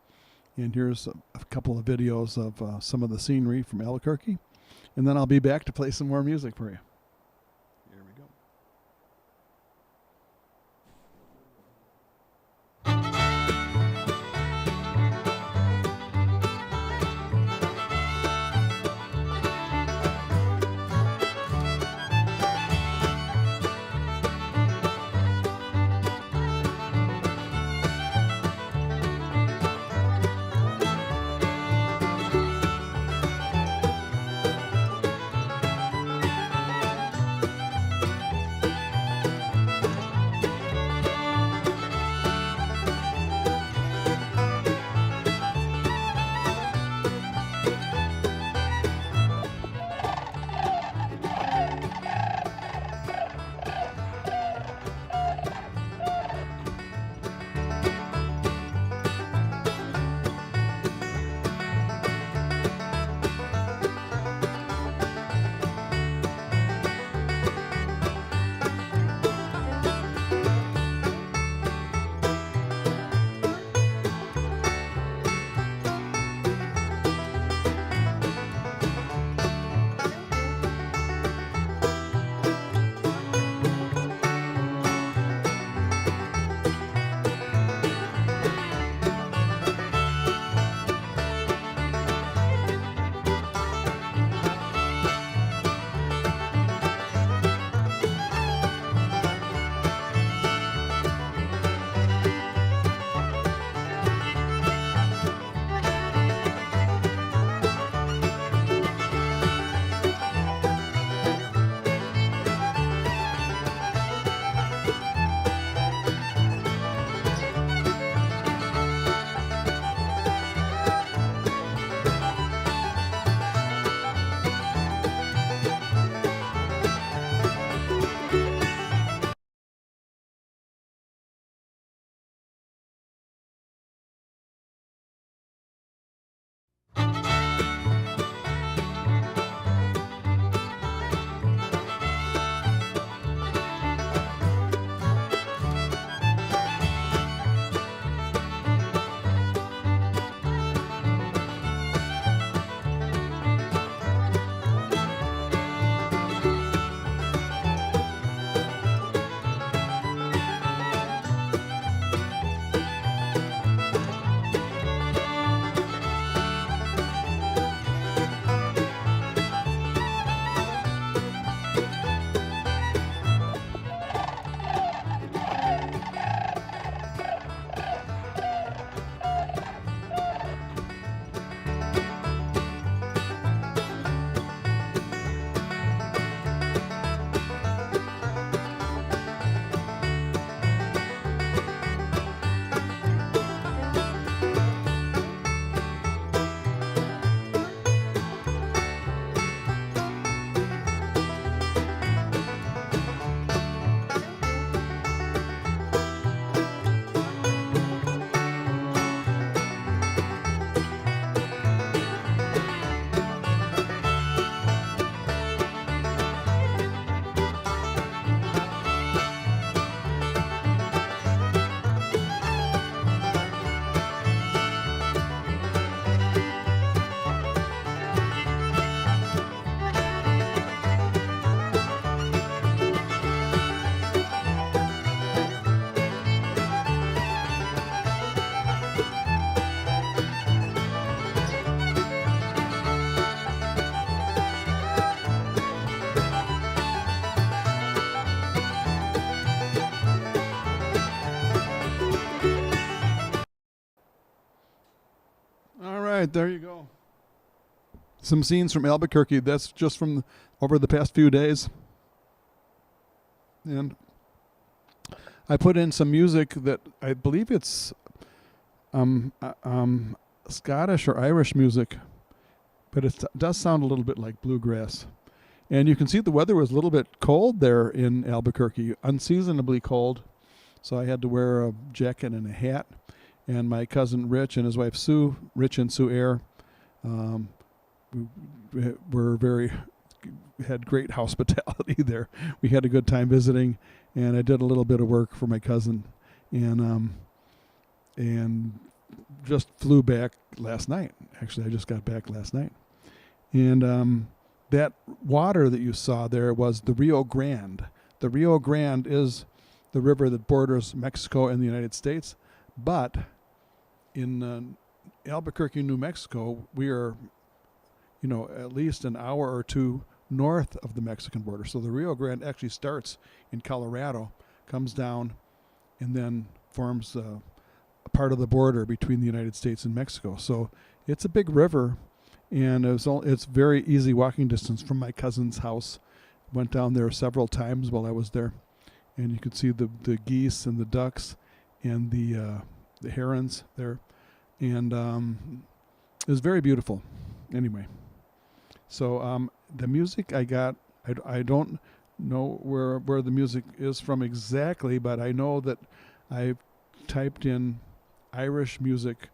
And here's a couple of videos of some of the scenery from Albuquerque, and then I'll be back to play some more music for you. Here we go. right, there you go. Some scenes from Albuquerque. That's just from over the past few days. And I put in some music that I believe it's Scottish or Irish music, but it does sound a little bit like bluegrass. And you can see the weather was a little bit cold there in Albuquerque, unseasonably cold. So I had to wear a jacket and a hat. And my cousin Rich and his wife Sue, Rich and Sue Eyre, had great hospitality there. We had a good time visiting, and I did a little bit of work for my cousin, and just flew back last night. Actually, I just got back last night. And that water that you saw there was the Rio Grande. The Rio Grande is the river that borders Mexico and the United States, but in Albuquerque, New Mexico, we are, at least an hour or two north of the Mexican border. So the Rio Grande actually starts in Colorado, comes down, and then forms a part of the border between the United States and Mexico. So it's a big river, and it's very easy walking distance from my cousin's house. Went down there several times while I was there, and you could see the geese and the ducks and the herons there, and it was very beautiful. Anyway, so the music I got, I don't know where the music is from exactly, but I know that I typed in Irish music,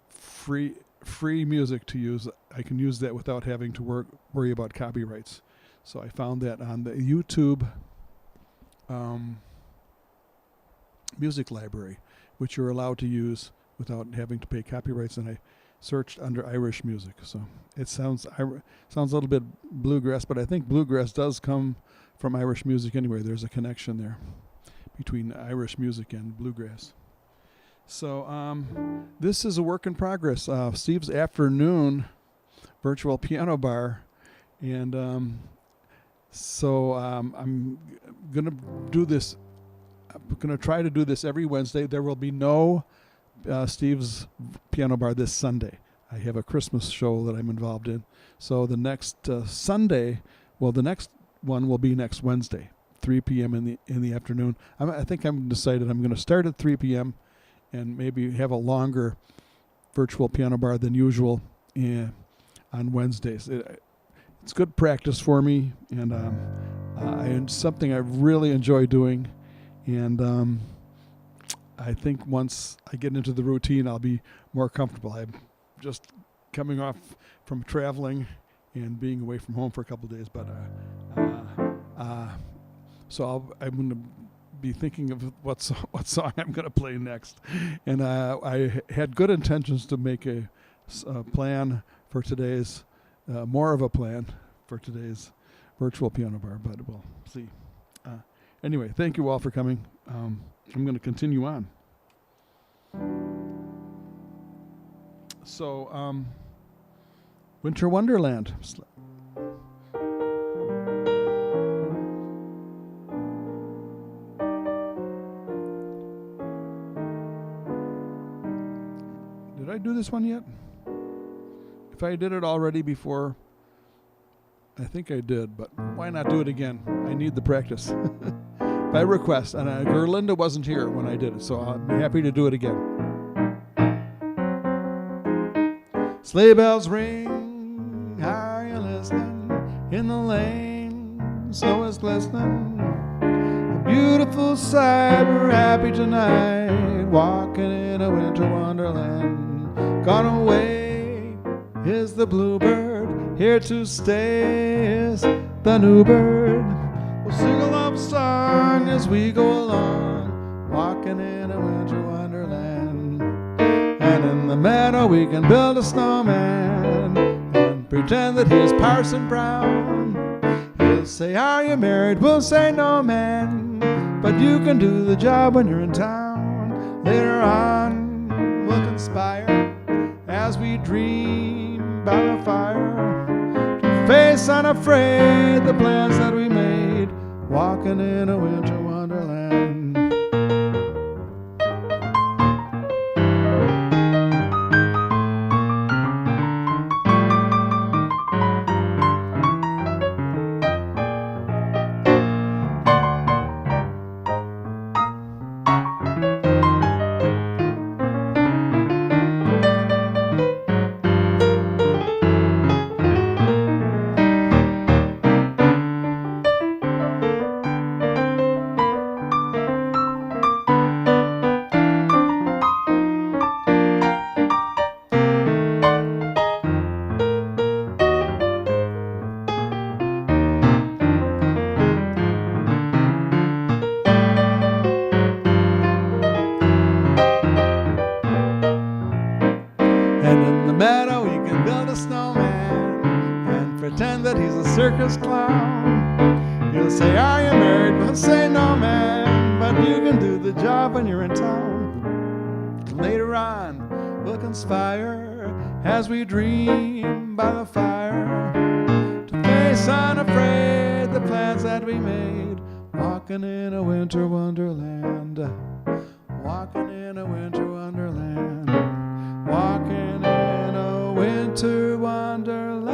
free music to use. I can use that without having to worry about copyrights. So I found that on the YouTube music library, which you're allowed to use without having to pay copyrights, and I searched under Irish music. So it sounds a little bit bluegrass, but I think bluegrass does come from Irish music anyway. There's a connection there between Irish music and bluegrass. So this is a work in progress. Steve's afternoon virtual piano bar, and so I'm going to do this. I'm going to try to do this every Wednesday. There will be no Steve's piano bar this Sunday. I have a Christmas show that I'm involved in. So the next Sunday, the next one will be next Wednesday, 3 p.m. in the afternoon. I think I'm decided I'm going to start at 3 p.m. and maybe have a longer virtual piano bar than usual on Wednesdays. It's good practice for me, and it's something I really enjoy doing. And I think once I get into the routine, I'll be more comfortable. I'm just coming off from traveling and being away from home for a couple of days, but so I'm going to be thinking of what song I'm going to play next. And I had good intentions to make a plan for today's, more of a plan for today's virtual piano bar, but we'll see. Anyway, thank you all for coming. I'm going to continue on. So, Winter Wonderland. Did I do this one yet? If I did it already before, I think I did, but why not do it again? I need the practice. By request, and Gerlinda wasn't here when I did it, so I'll be happy to do it again. Sleigh bells ring, are you listening? In the lane, snow is glistening. A beautiful sight, we're happy tonight, walking in a winter wonderland. Gone away is the bluebird, here to stay is the new bird. We'll sing a love song as we go along, walking in a winter wonderland. And in the meadow we can build a snowman and pretend that he is Parson Brown. He'll say, are you married? We'll say, no, man, but you can do the job when you're in town. Later on we'll conspire as we dream by the fire to face unafraid the plans that we made, walking in a winter wonderland. circus clown. He'll say, are you married? We'll say, no, man, but you can do the job when you're in town. Later on, we'll conspire as we dream by the fire to face unafraid the plans that we made, walking in a winter wonderland, walking in a winter wonderland, walking in a winter wonderland.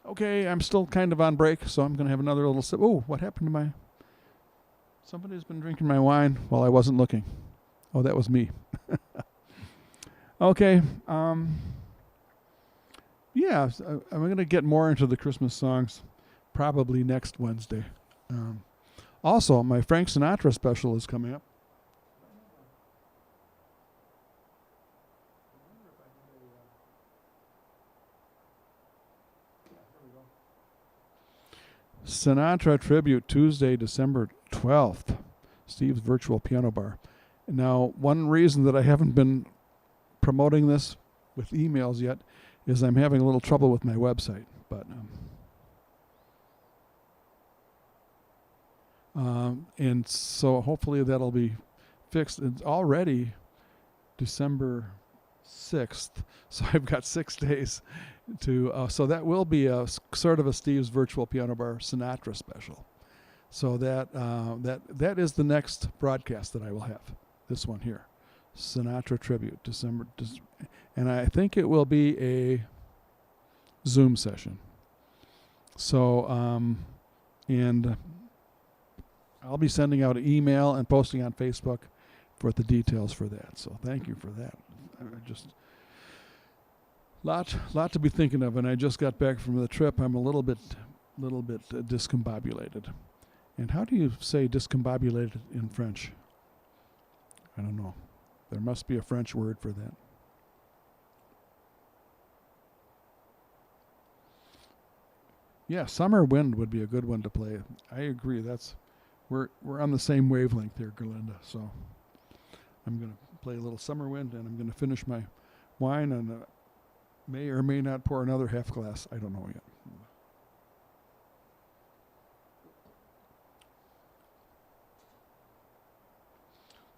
Okay, I'm still kind of on break, so I'm going to have another little sip. Oh, what happened to my... Somebody's been drinking my wine while I wasn't looking. Oh, that was me. Okay. Yeah, I'm going to get more into the Christmas songs probably next Wednesday. Also, my Frank Sinatra special is coming up. Sinatra Tribute, Tuesday, December 12th, Steve's Virtual Piano Bar. Now, one reason that I haven't been promoting this with emails yet is I'm having a little trouble with my website. But and so hopefully that'll be fixed. It's already December 6th, so I've got 6 days to, so that will be a sort of a Steve's Virtual Piano Bar Sinatra special. So that is the next broadcast that I will have. This one here, Sinatra Tribute, December, and I think it will be a Zoom session. So, and I'll be sending out an email and posting on Facebook for the details for that. So thank you for that. Just lot to be thinking of, and I just got back from the trip. I'm a little bit discombobulated. And how do you say discombobulated in French? I don't know. There must be a French word for that. Yeah, Summer Wind would be a good one to play. I agree. We're on the same wavelength there, Gerlinda. So I'm going to play a little Summer Wind, and I'm going to finish my wine, and may or may not pour another half glass. I don't know yet.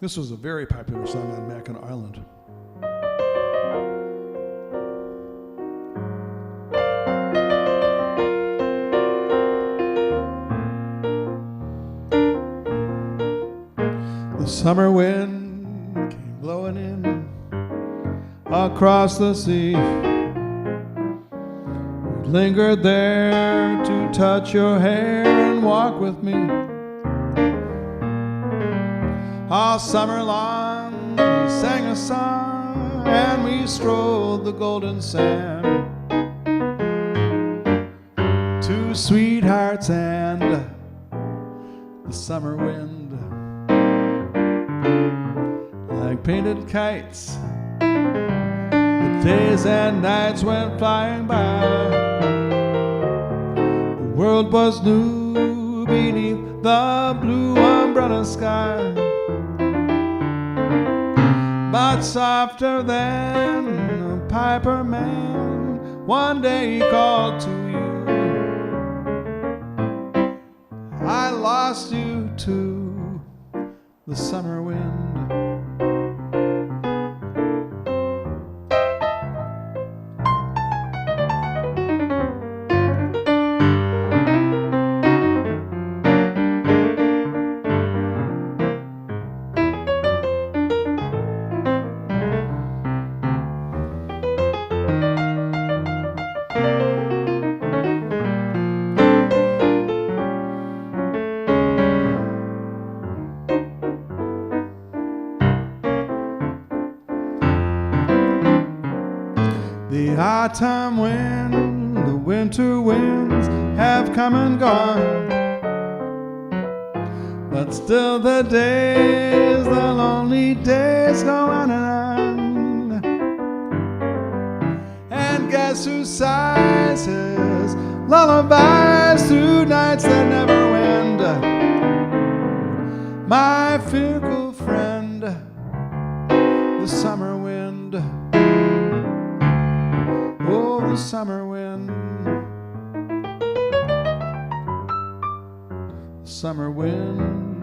This was a very popular song on Mackinac Island. The summer wind came blowing in across the sea. We lingered there to touch your hair and walk with me. All summer long we sang a song and we strolled the golden sand. Two sweethearts and the summer wind, like painted kites, the days and nights went flying by. The world was new beneath the blue umbrella sky, but softer than a piper man, one day he called to you. I lost you to the summer wind. The autumn wind, the winter winds have come and gone, but still the days, the lonely days go on and on. And guess who sighs his lullabies tonight? nights that never end. My fickle friend, the summer wind. Oh, the summer wind. Summer wind.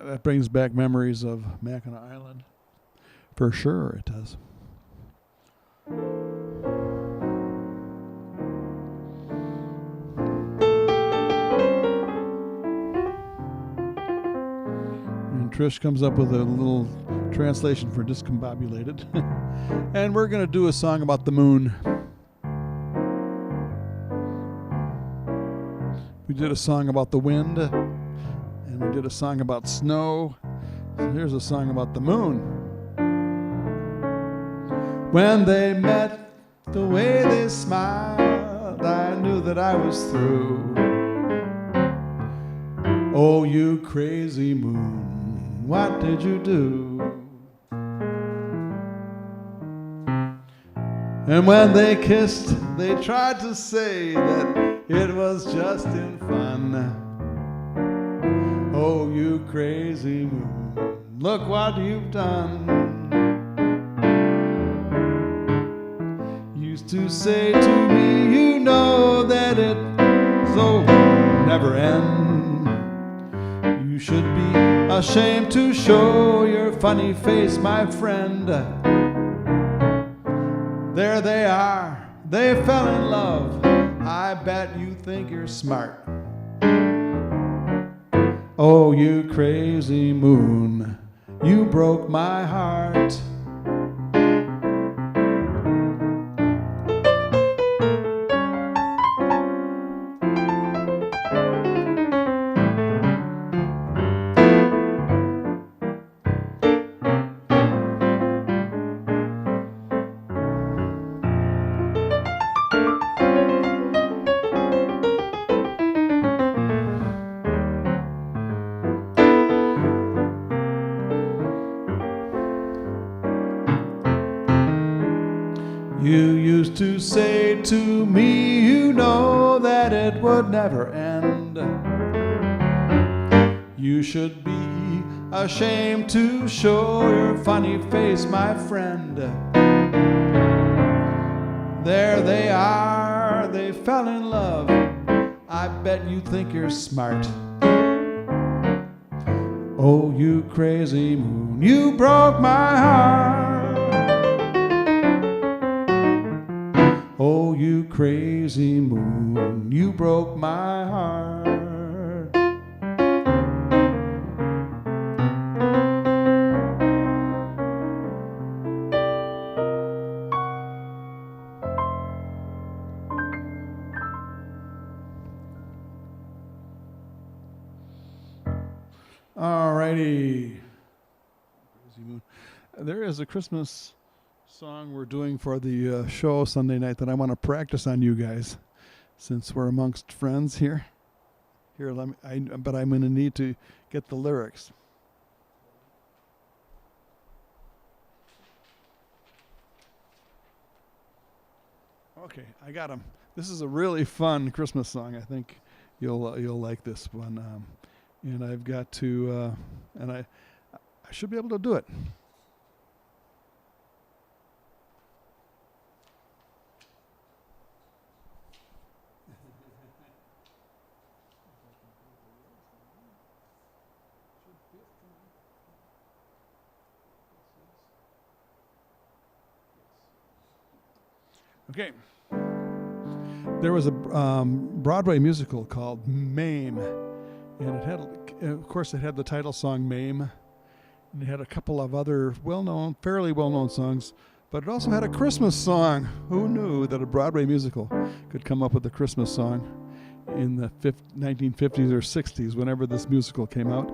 That brings back memories of Mackinac Island. For sure it does. And Trish comes up with a little translation for discombobulated. And we're going to do a song about the moon. We did a song about the wind. And we did a song about snow. So here's a song about the moon. When they met, the way they smiled, I knew that I was through. Oh, you crazy moon, what did you do? And when they kissed, they tried to say that it was just in fun. Oh, you crazy moon, look what you've done. Used to say to me, you know that it's never end. You should be ashamed to show your funny face, my friend. There they are, they fell in love. I bet you think you're smart. Oh, you crazy moon, you broke my heart. You used to say to me, you know that it would never end. You should be ashamed to show your funny face, my friend. There they are, they fell in love. I bet you think you're smart. Oh, you crazy moon, you broke my heart. Oh, you crazy moon, you broke my heart. Alrighty. There is a Christmas song we're doing for the show Sunday night that I want to practice on you guys, since we're amongst friends here. Here, but I'm going to need to get the lyrics. Okay, I got them. This is a really fun Christmas song. I think you'll like this one. And I've got to, and I should be able to do it. Okay. There was a Broadway musical called Mame, and it had, of course, it had the title song Mame, and it had a couple of other fairly well-known songs, but it also had a Christmas song. Who knew that a Broadway musical could come up with a Christmas song in the 1950s or 60s, whenever this musical came out?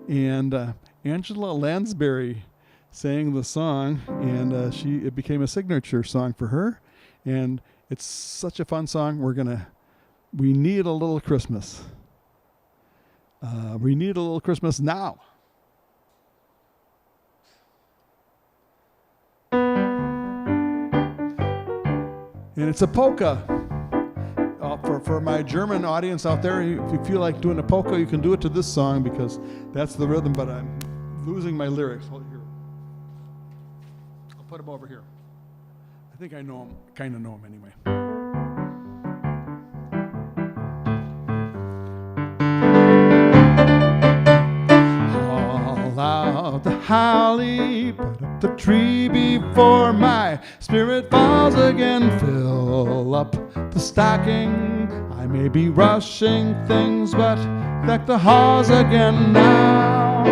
And Angela Lansbury sang the song, and it became a signature song for her. And it's such a fun song. We need a little Christmas. We need a little Christmas now. And it's a polka. For my German audience out there, if you feel like doing a polka, you can do it to this song because that's the rhythm, but I'm losing my lyrics. Hold here. I'll put them over here. I think I know them, kind of know them anyway. Haul out the holly, put up the tree before my spirit falls again. Fill up the stocking. I may be rushing things, but deck the halls again now.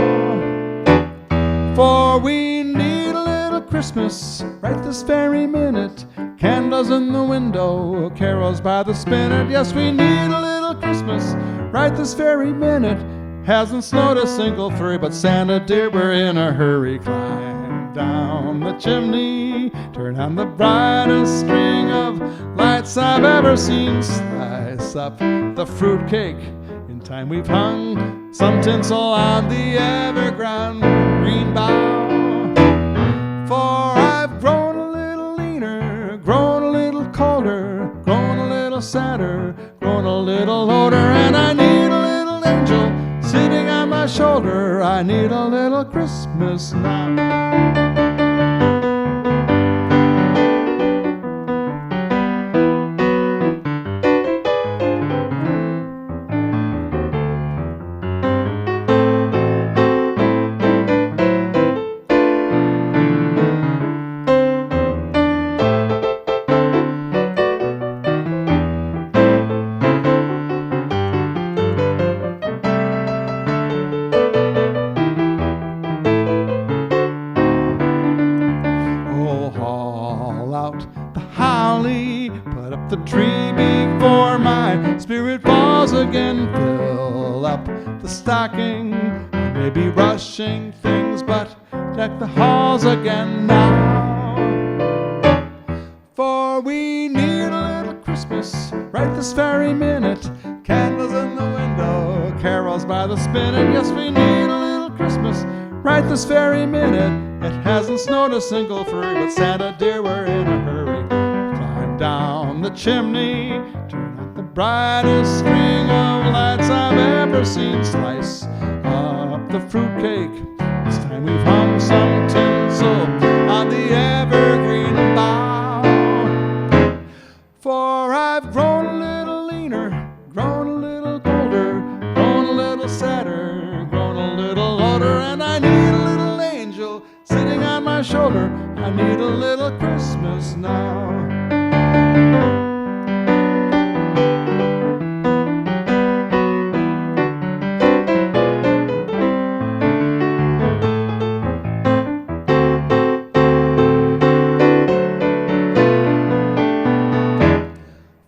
For we need a little Christmas right this very minute. Candles in the window, carols by the spinet. Yes, we need a little Christmas right this very minute. Hasn't snowed a single flurry, but Santa dear, we're in a hurry. Climb down the chimney, turn on the brightest string of lights I've ever seen. Slice up the fruitcake. In time we've hung some tinsel on the evergreen bough. For I've grown a little leaner, grown a little colder, grown a little sadder, grown a little older, and I need a little angel sitting on my shoulder. I need a little Christmas now. The tree before my spirit falls again. Fill up the stocking. I may be rushing things, but deck the halls again now. For we need a little Christmas right this very minute. Candles in the window, carols by the spinet. Yes, we need a little Christmas right this very minute. It hasn't snowed a single flurry, but Santa dear, we're in a hurry. Down the chimney, turn out the brightest string of lights I've ever seen. Slice up the fruitcake. This time we've hung some tinsel on the evergreen bough. For I've grown a little leaner, grown a little colder, grown a little sadder, grown a little older, and I need a little angel sitting on my shoulder. I need a little Christmas now.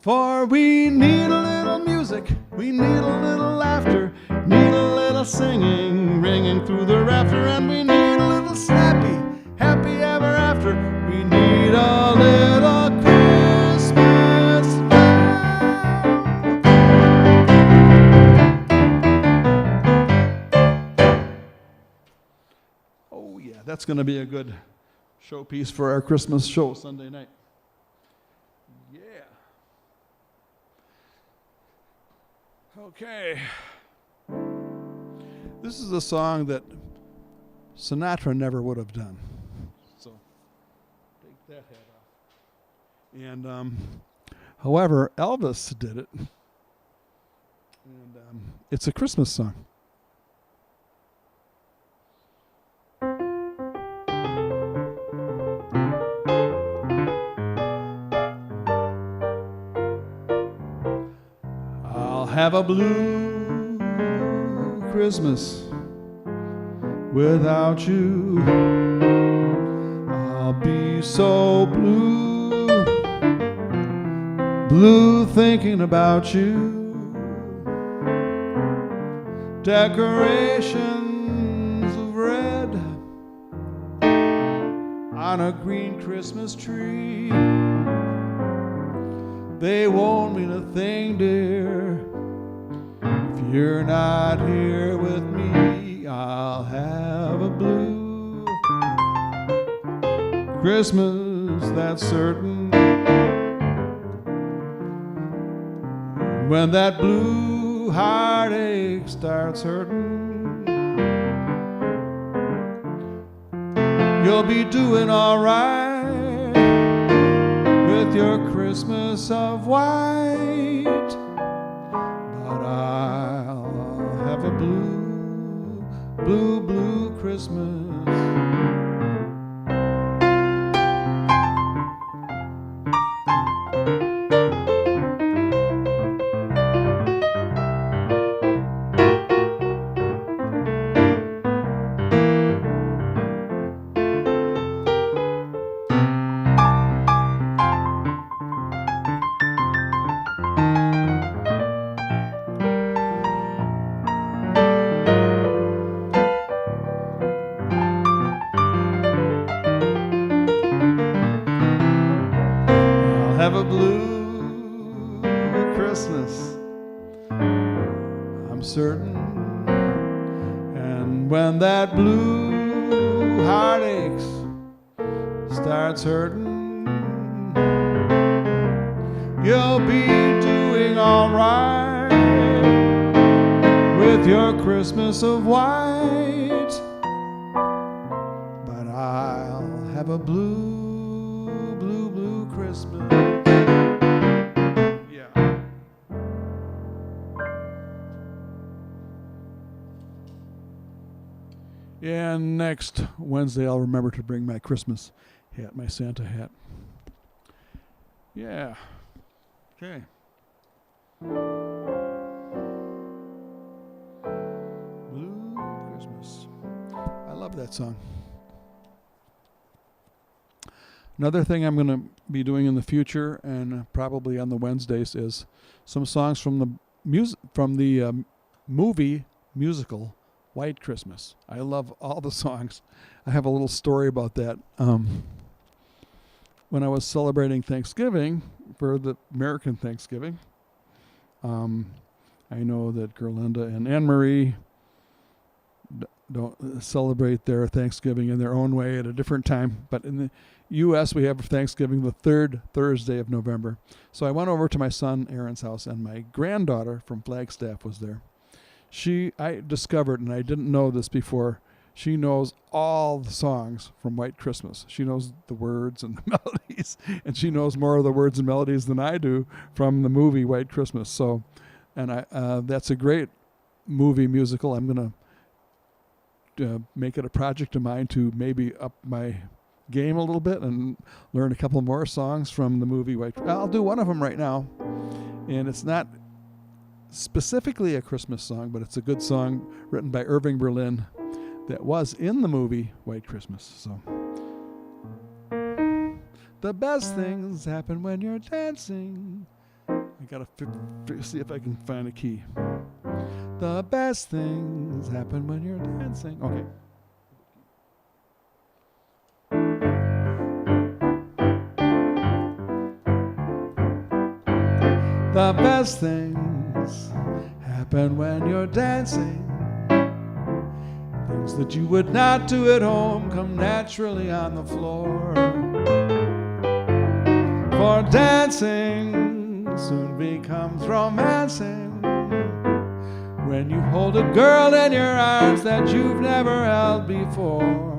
For we need a little music, we need a little laughter, need a little singing, ringing through the rafter, and we need a little snappy, happy ever after. We need a little Christmas now. Oh yeah, that's going to be a good showpiece for our Christmas show Sunday night. Yeah. Okay. This is a song that Sinatra never would have done. So take that hat off. And however, Elvis did it. And it's a Christmas song. I'll have a blue Christmas without you. I'll be so blue, blue thinking about you. Decorations of red on a green Christmas tree. They won't mean a thing, dear, if you're not here with me. I'll have a blue Christmas, that's certain. When that blue heartache starts hurting, you'll be doing all right with your Christmas of white. But I'll have a blue, blue, blue Christmas. Have a blue Christmas, I'm certain. And when that blue heartache starts hurting, you'll be doing all right with your Christmas of white. But I'll have a blue, blue, blue Christmas. And next Wednesday, I'll remember to bring my Christmas hat, my Santa hat. Yeah. Okay. Blue Christmas. I love that song. Another thing I'm going to be doing in the future, and probably on the Wednesdays, is some songs from the movie musical White Christmas. I love all the songs. I have a little story about that. When I was celebrating Thanksgiving, for the American Thanksgiving, I know that Gerlinda and Anne Marie don't celebrate their Thanksgiving in their own way at a different time. But in the U.S., we have Thanksgiving the third Thursday of November. So I went over to my son Aaron's house, and my granddaughter from Flagstaff was there. I discovered, and I didn't know this before, she knows all the songs from White Christmas. She knows the words and the melodies, and she knows more of the words and melodies than I do from the movie White Christmas. So, and that's a great movie musical. I'm going to make it a project of mine to maybe up my game a little bit and learn a couple more songs from the movie White Christmas. I'll do one of them right now, and it's not specifically a Christmas song, but it's a good song written by Irving Berlin that was in the movie White Christmas. So, the best things happen when you're dancing. I gotta see if I can find a key. The best things happen when you're dancing. Okay. The best things happen when you're dancing. Things that you would not do at home come naturally on the floor. For dancing soon becomes romancing when you hold a girl in your arms that you've never held before.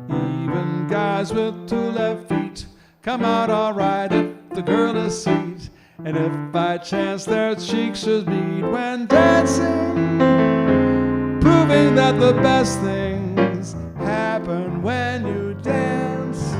Even guys with two left feet come out alright if the girl is sweet, and if by chance their cheeks should meet when dancing, proving that the best things happen when you dance.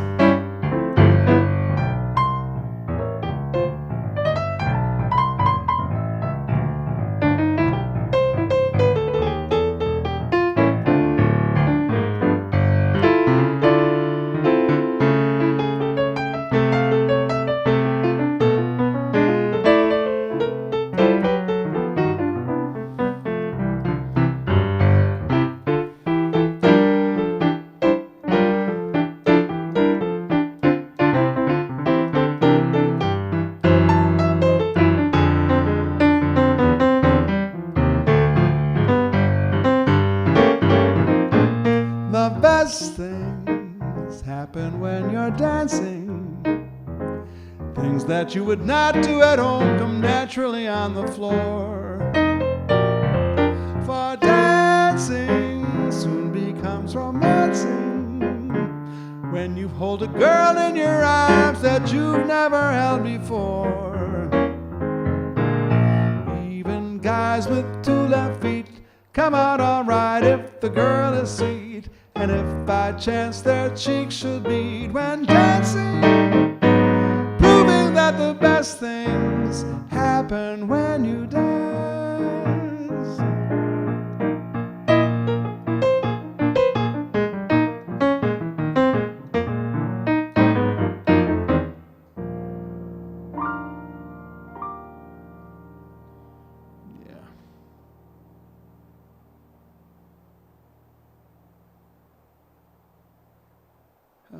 Things that you would not do at home come naturally on the floor. For dancing soon becomes romancing when you hold a girl in your arms that you've never held before. Even guys with two left feet come out alright if the girl is sweet, and if by chance their cheeks should meet when dancing, proving that the best things happen when you dance.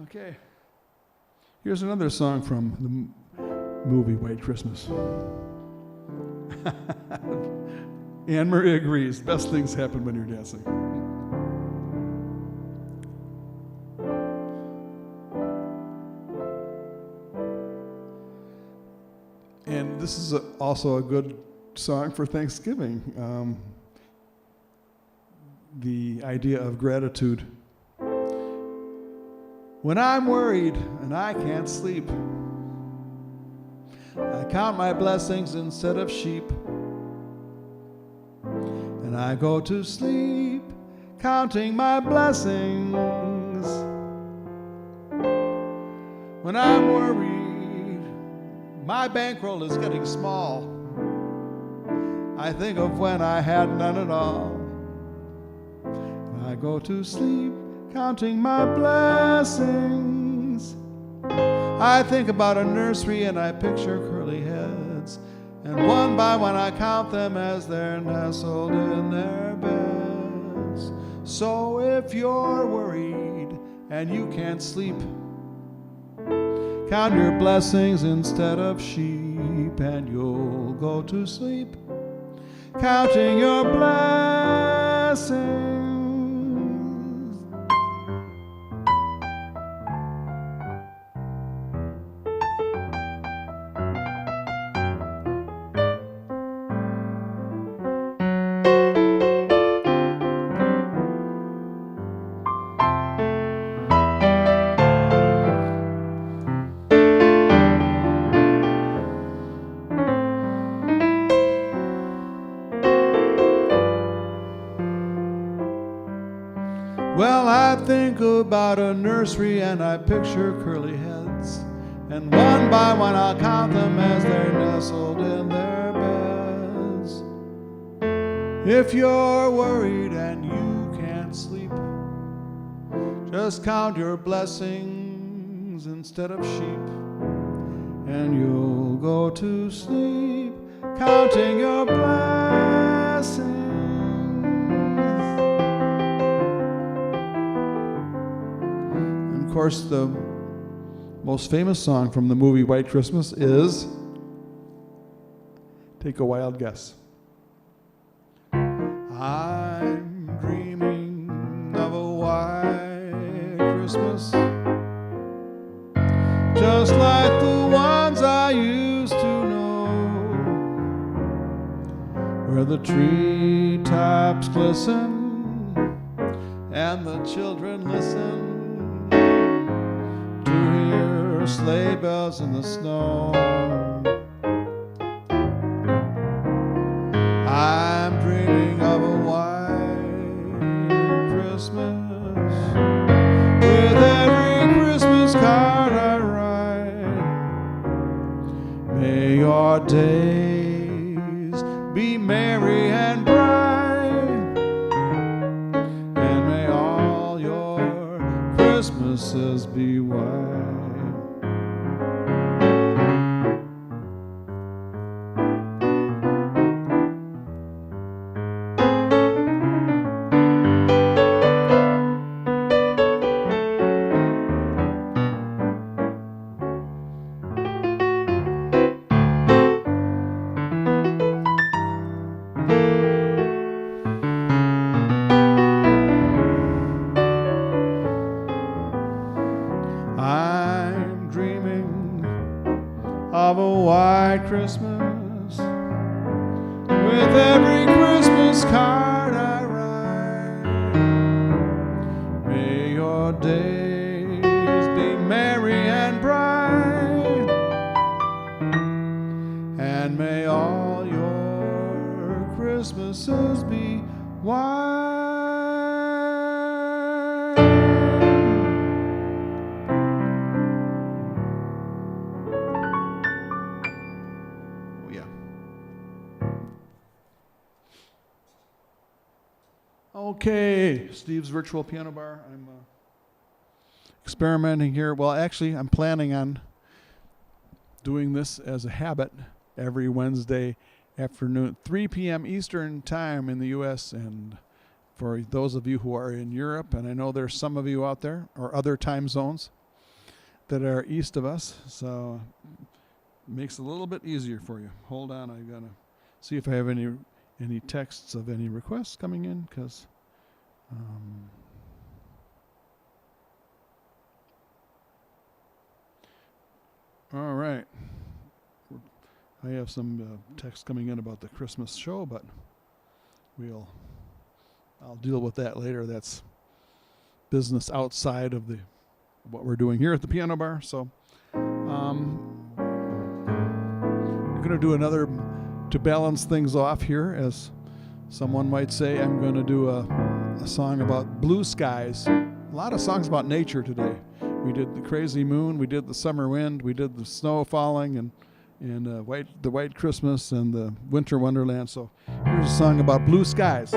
Okay, here's another song from the movie White Christmas. Anne Marie agrees, best things happen when you're dancing. And this is also a good song for Thanksgiving. The idea of gratitude. When I'm worried and I can't sleep, I count my blessings instead of sheep. And I go to sleep counting my blessings. When I'm worried, my bankroll is getting small. I think of when I had none at all. And I go to sleep counting my blessings. I think about a nursery and I picture curly heads, and one by one I count them as they're nestled in their beds. So if you're worried and you can't sleep, count your blessings instead of sheep, and you'll go to sleep counting your blessings. Well, I think about a nursery and I picture curly heads, and one by one I'll count them as they're nestled in their beds. If you're worried and you can't sleep, just count your blessings instead of sheep, and you'll go to sleep counting your blessings. Of course, the most famous song from the movie White Christmas is, take a wild guess. I'm dreaming of a white Christmas, just like the ones I used to know, where the treetops glisten and the children listen to hear sleigh bells in the snow. I'm dreaming of a white Christmas, with every Christmas card I write. May your days be merry and bright, and may all your Christmases be white. of a white Christmas, with every Christmas card I write. May your days be merry and bright, and may all your Christmases be white. Okay, Steve's Virtual Piano Bar. I'm experimenting here. Well, actually, I'm planning on doing this as a habit every Wednesday afternoon, 3 p.m. Eastern Time in the U.S. And for those of you who are in Europe, and I know there's some of you out there, or other time zones that are east of us, so it makes it a little bit easier for you. Hold on, I'm going to see if I have any texts of any requests coming in, because all right, I have some text coming in about the Christmas show, but I'll deal with that later. That's business outside of what we're doing here at the piano bar. So I'm going to do another, to balance things off here, as someone might say, I'm going to do a song about blue skies. A lot of songs about nature today. We did the crazy moon, we did the summer wind, we did the snow falling, and the white Christmas and the winter wonderland. So here's a song about blue skies.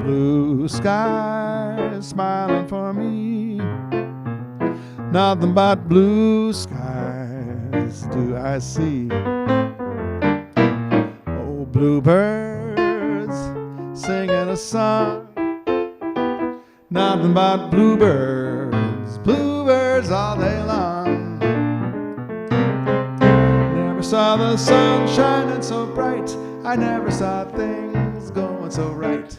Blue skies smiling for me, nothing but blue skies do I see. Oh, bluebirds singing a song, nothing but bluebirds, bluebirds all day long. Never saw the sun shining so bright, I never saw things going so right.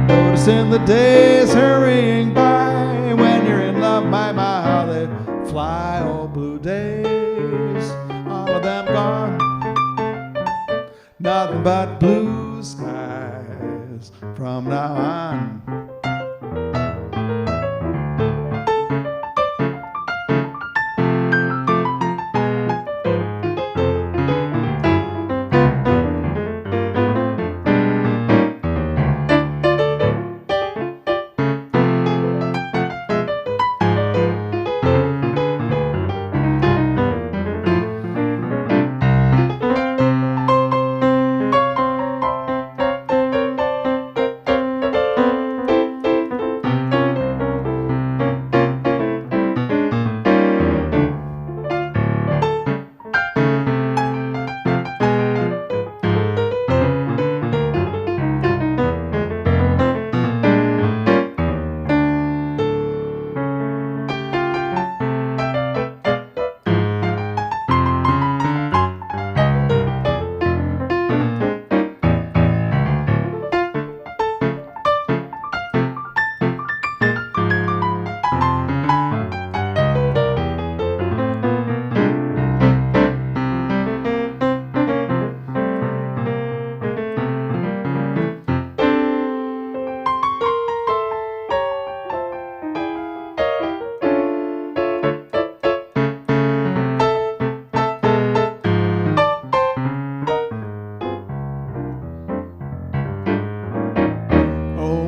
Noticing the days hurrying by, when you're in love, my how they fly. Oh, blue days, all of them gone, nothing but blue skies from now on.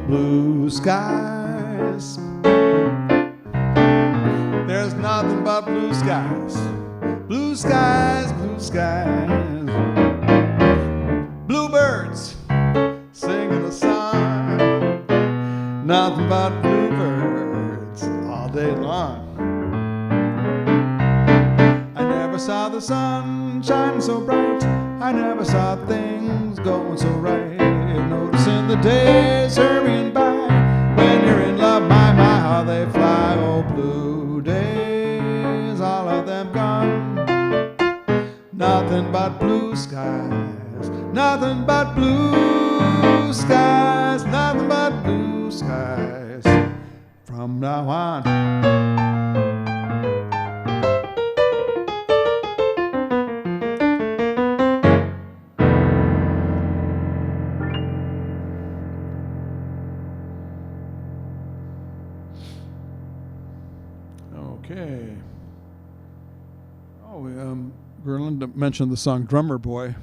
Blue skies, there's nothing but blue skies, blue skies, blue skies. Bluebirds singing a song, nothing but bluebirds all day long. I never saw the sun shining so bright, I never saw things going so right. Noticing the days hurrying by, when you're in love, my how they fly. Oh, blue days, all of them gone, nothing but blue skies, nothing but blue skies, nothing but blue skies from now on. Okay. Oh, Gerlinda mentioned the song Drummer Boy.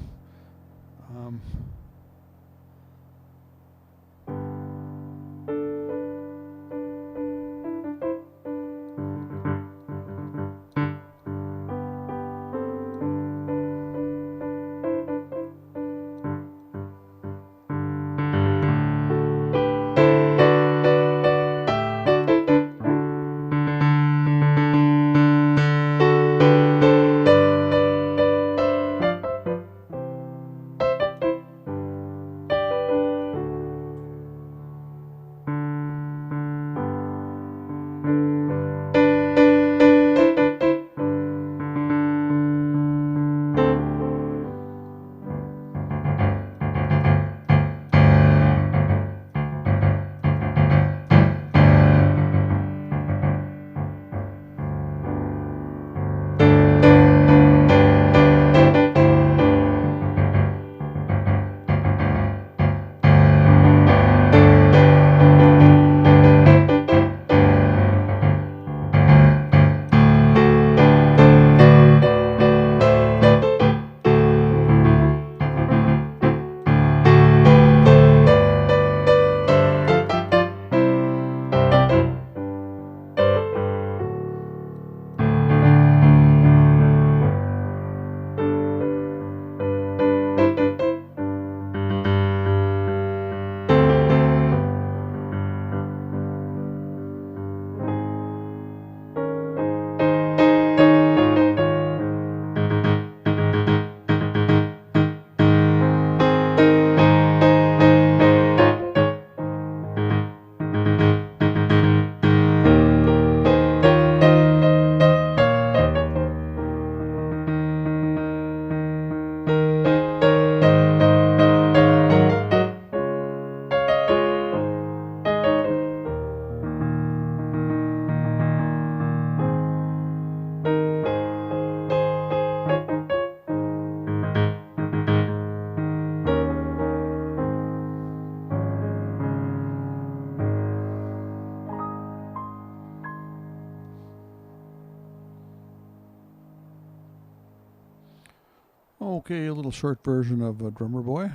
Okay, a little short version of Drummer Boy.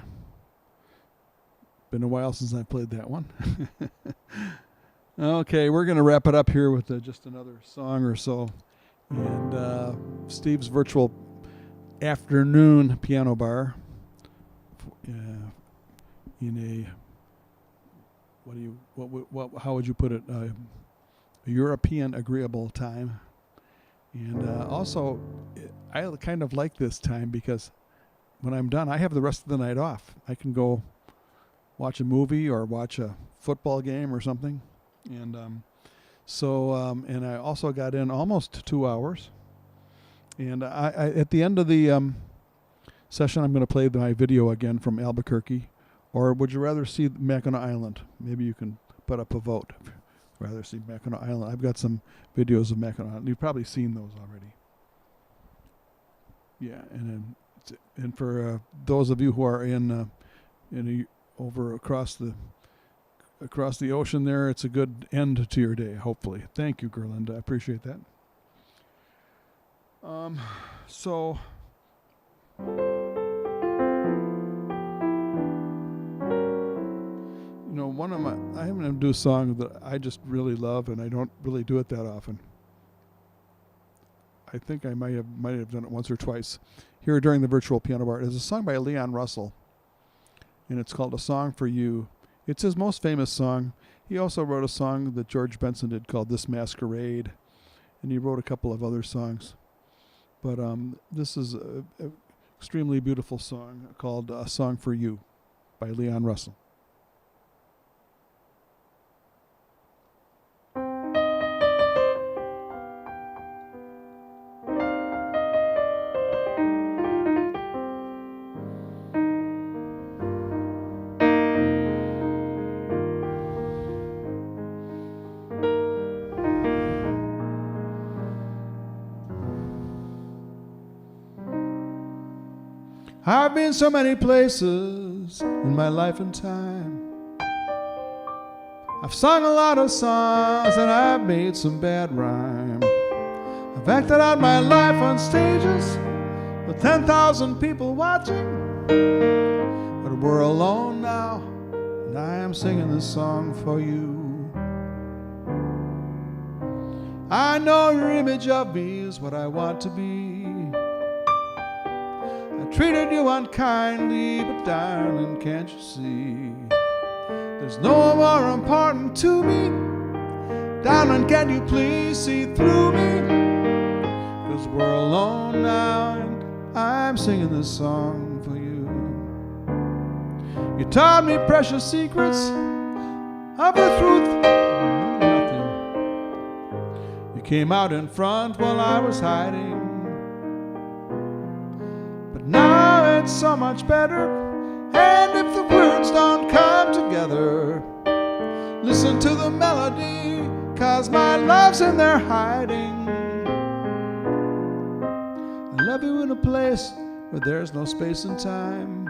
Been a while since I played that one. Okay, we're going to wrap it up here with just another song or so. And Steve's virtual afternoon piano bar in a, how would you put it? A European agreeable time. And also, I kind of like this time because when I'm done, I have the rest of the night off. I can go watch a movie or watch a football game or something. And and I also got in almost 2 hours. And I at the end of the session, I'm going to play my video again from Albuquerque. Or would you rather see Mackinac Island? Maybe you can put up a vote. If you'd rather see Mackinac Island. I've got some videos of Mackinac Island. You've probably seen those already. Yeah, and for those of you who are over across the ocean there, it's a good end to your day, hopefully. Thank you, Gerlinda. I appreciate that. So I'm going to do a song that I just really love, and I don't really do it that often. I think I might have done it once or twice here during the virtual piano bar. It's a song by Leon Russell, and it's called A Song for You. It's his most famous song. He also wrote a song that George Benson did called This Masquerade, and he wrote a couple of other songs. But this is an extremely beautiful song called A Song for You by Leon Russell. I've been so many places in my life and time. I've sung a lot of songs and I've made some bad rhyme. I've acted out my life on stages with 10,000 people watching. But we're alone now, and I am singing this song for you. I know your image of me is what I want to be. I treated you unkindly, but darling, can't you see? There's no one more important to me. Darling, can you please see through me? 'Cause we're alone now, and I'm singing this song for you. You taught me precious secrets of the truth. Nothing. You came out in front while I was hiding. But now it's so much better. And if the words don't come together, listen to the melody, 'cause my love's in there hiding. I love you in a place where there's no space and time.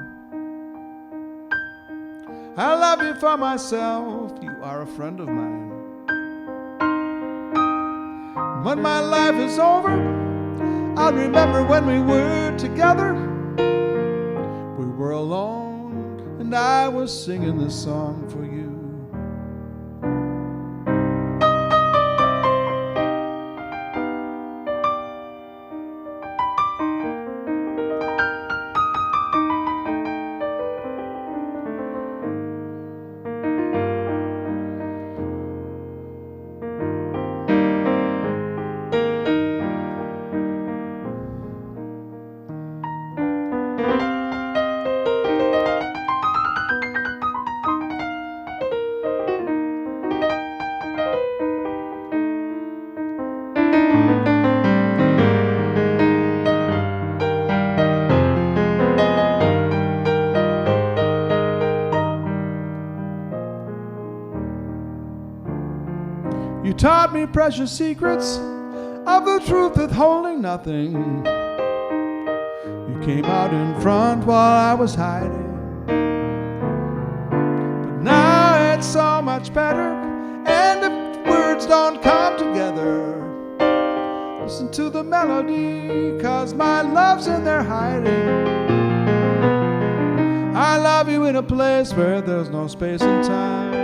I love you for myself, you are a friend of mine. When my life is over, I'll remember when we were together. We were alone, and I was singing this song for you. You taught me precious secrets of the truth withholding nothing. You came out in front while I was hiding. But now it's so much better. And if words don't come together, listen to the melody, 'cause my love's in there hiding. I love you in a place where there's no space and time.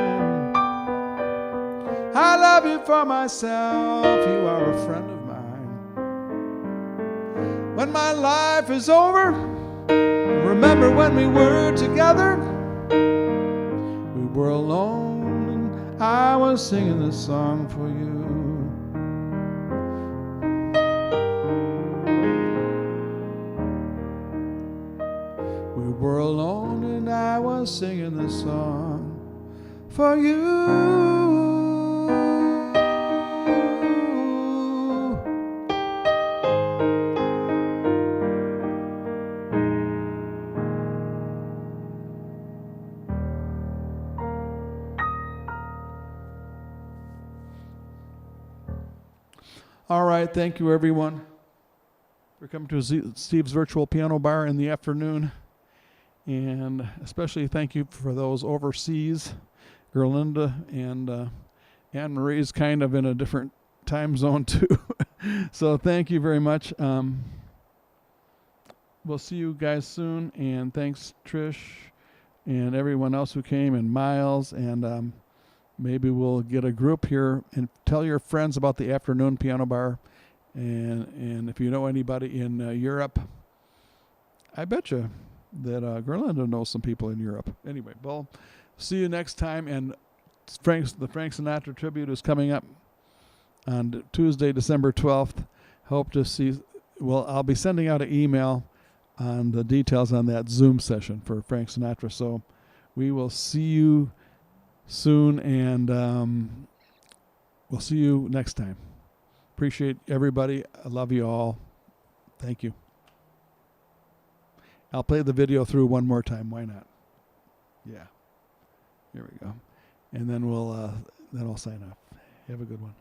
I love you for myself, you are a friend of mine. When my life is over, remember when we were together. We were alone, and I was singing this song for you. We were alone, and I was singing this song for you. All right, thank you everyone for coming to Steve's Virtual Piano Bar in the afternoon. And especially thank you for those overseas. Gerlinda and Anne Marie's kind of in a different time zone too. So thank you very much. We'll see you guys soon. And thanks Trish and everyone else who came, and Miles, and maybe we'll get a group here and tell your friends about the afternoon piano bar. And if you know anybody in Europe, I bet you that Gerlinda knows some people in Europe. Anyway, well, see you next time. And the Frank Sinatra tribute is coming up on Tuesday, December 12th. Hope to see. Well, I'll be sending out an email on the details on that Zoom session for Frank Sinatra. So we will see you soon, and we'll see you next time. Appreciate everybody. I love you all. Thank you. I'll play the video through one more time. Why not? Yeah. Here we go. And then I'll sign off. Have a good one.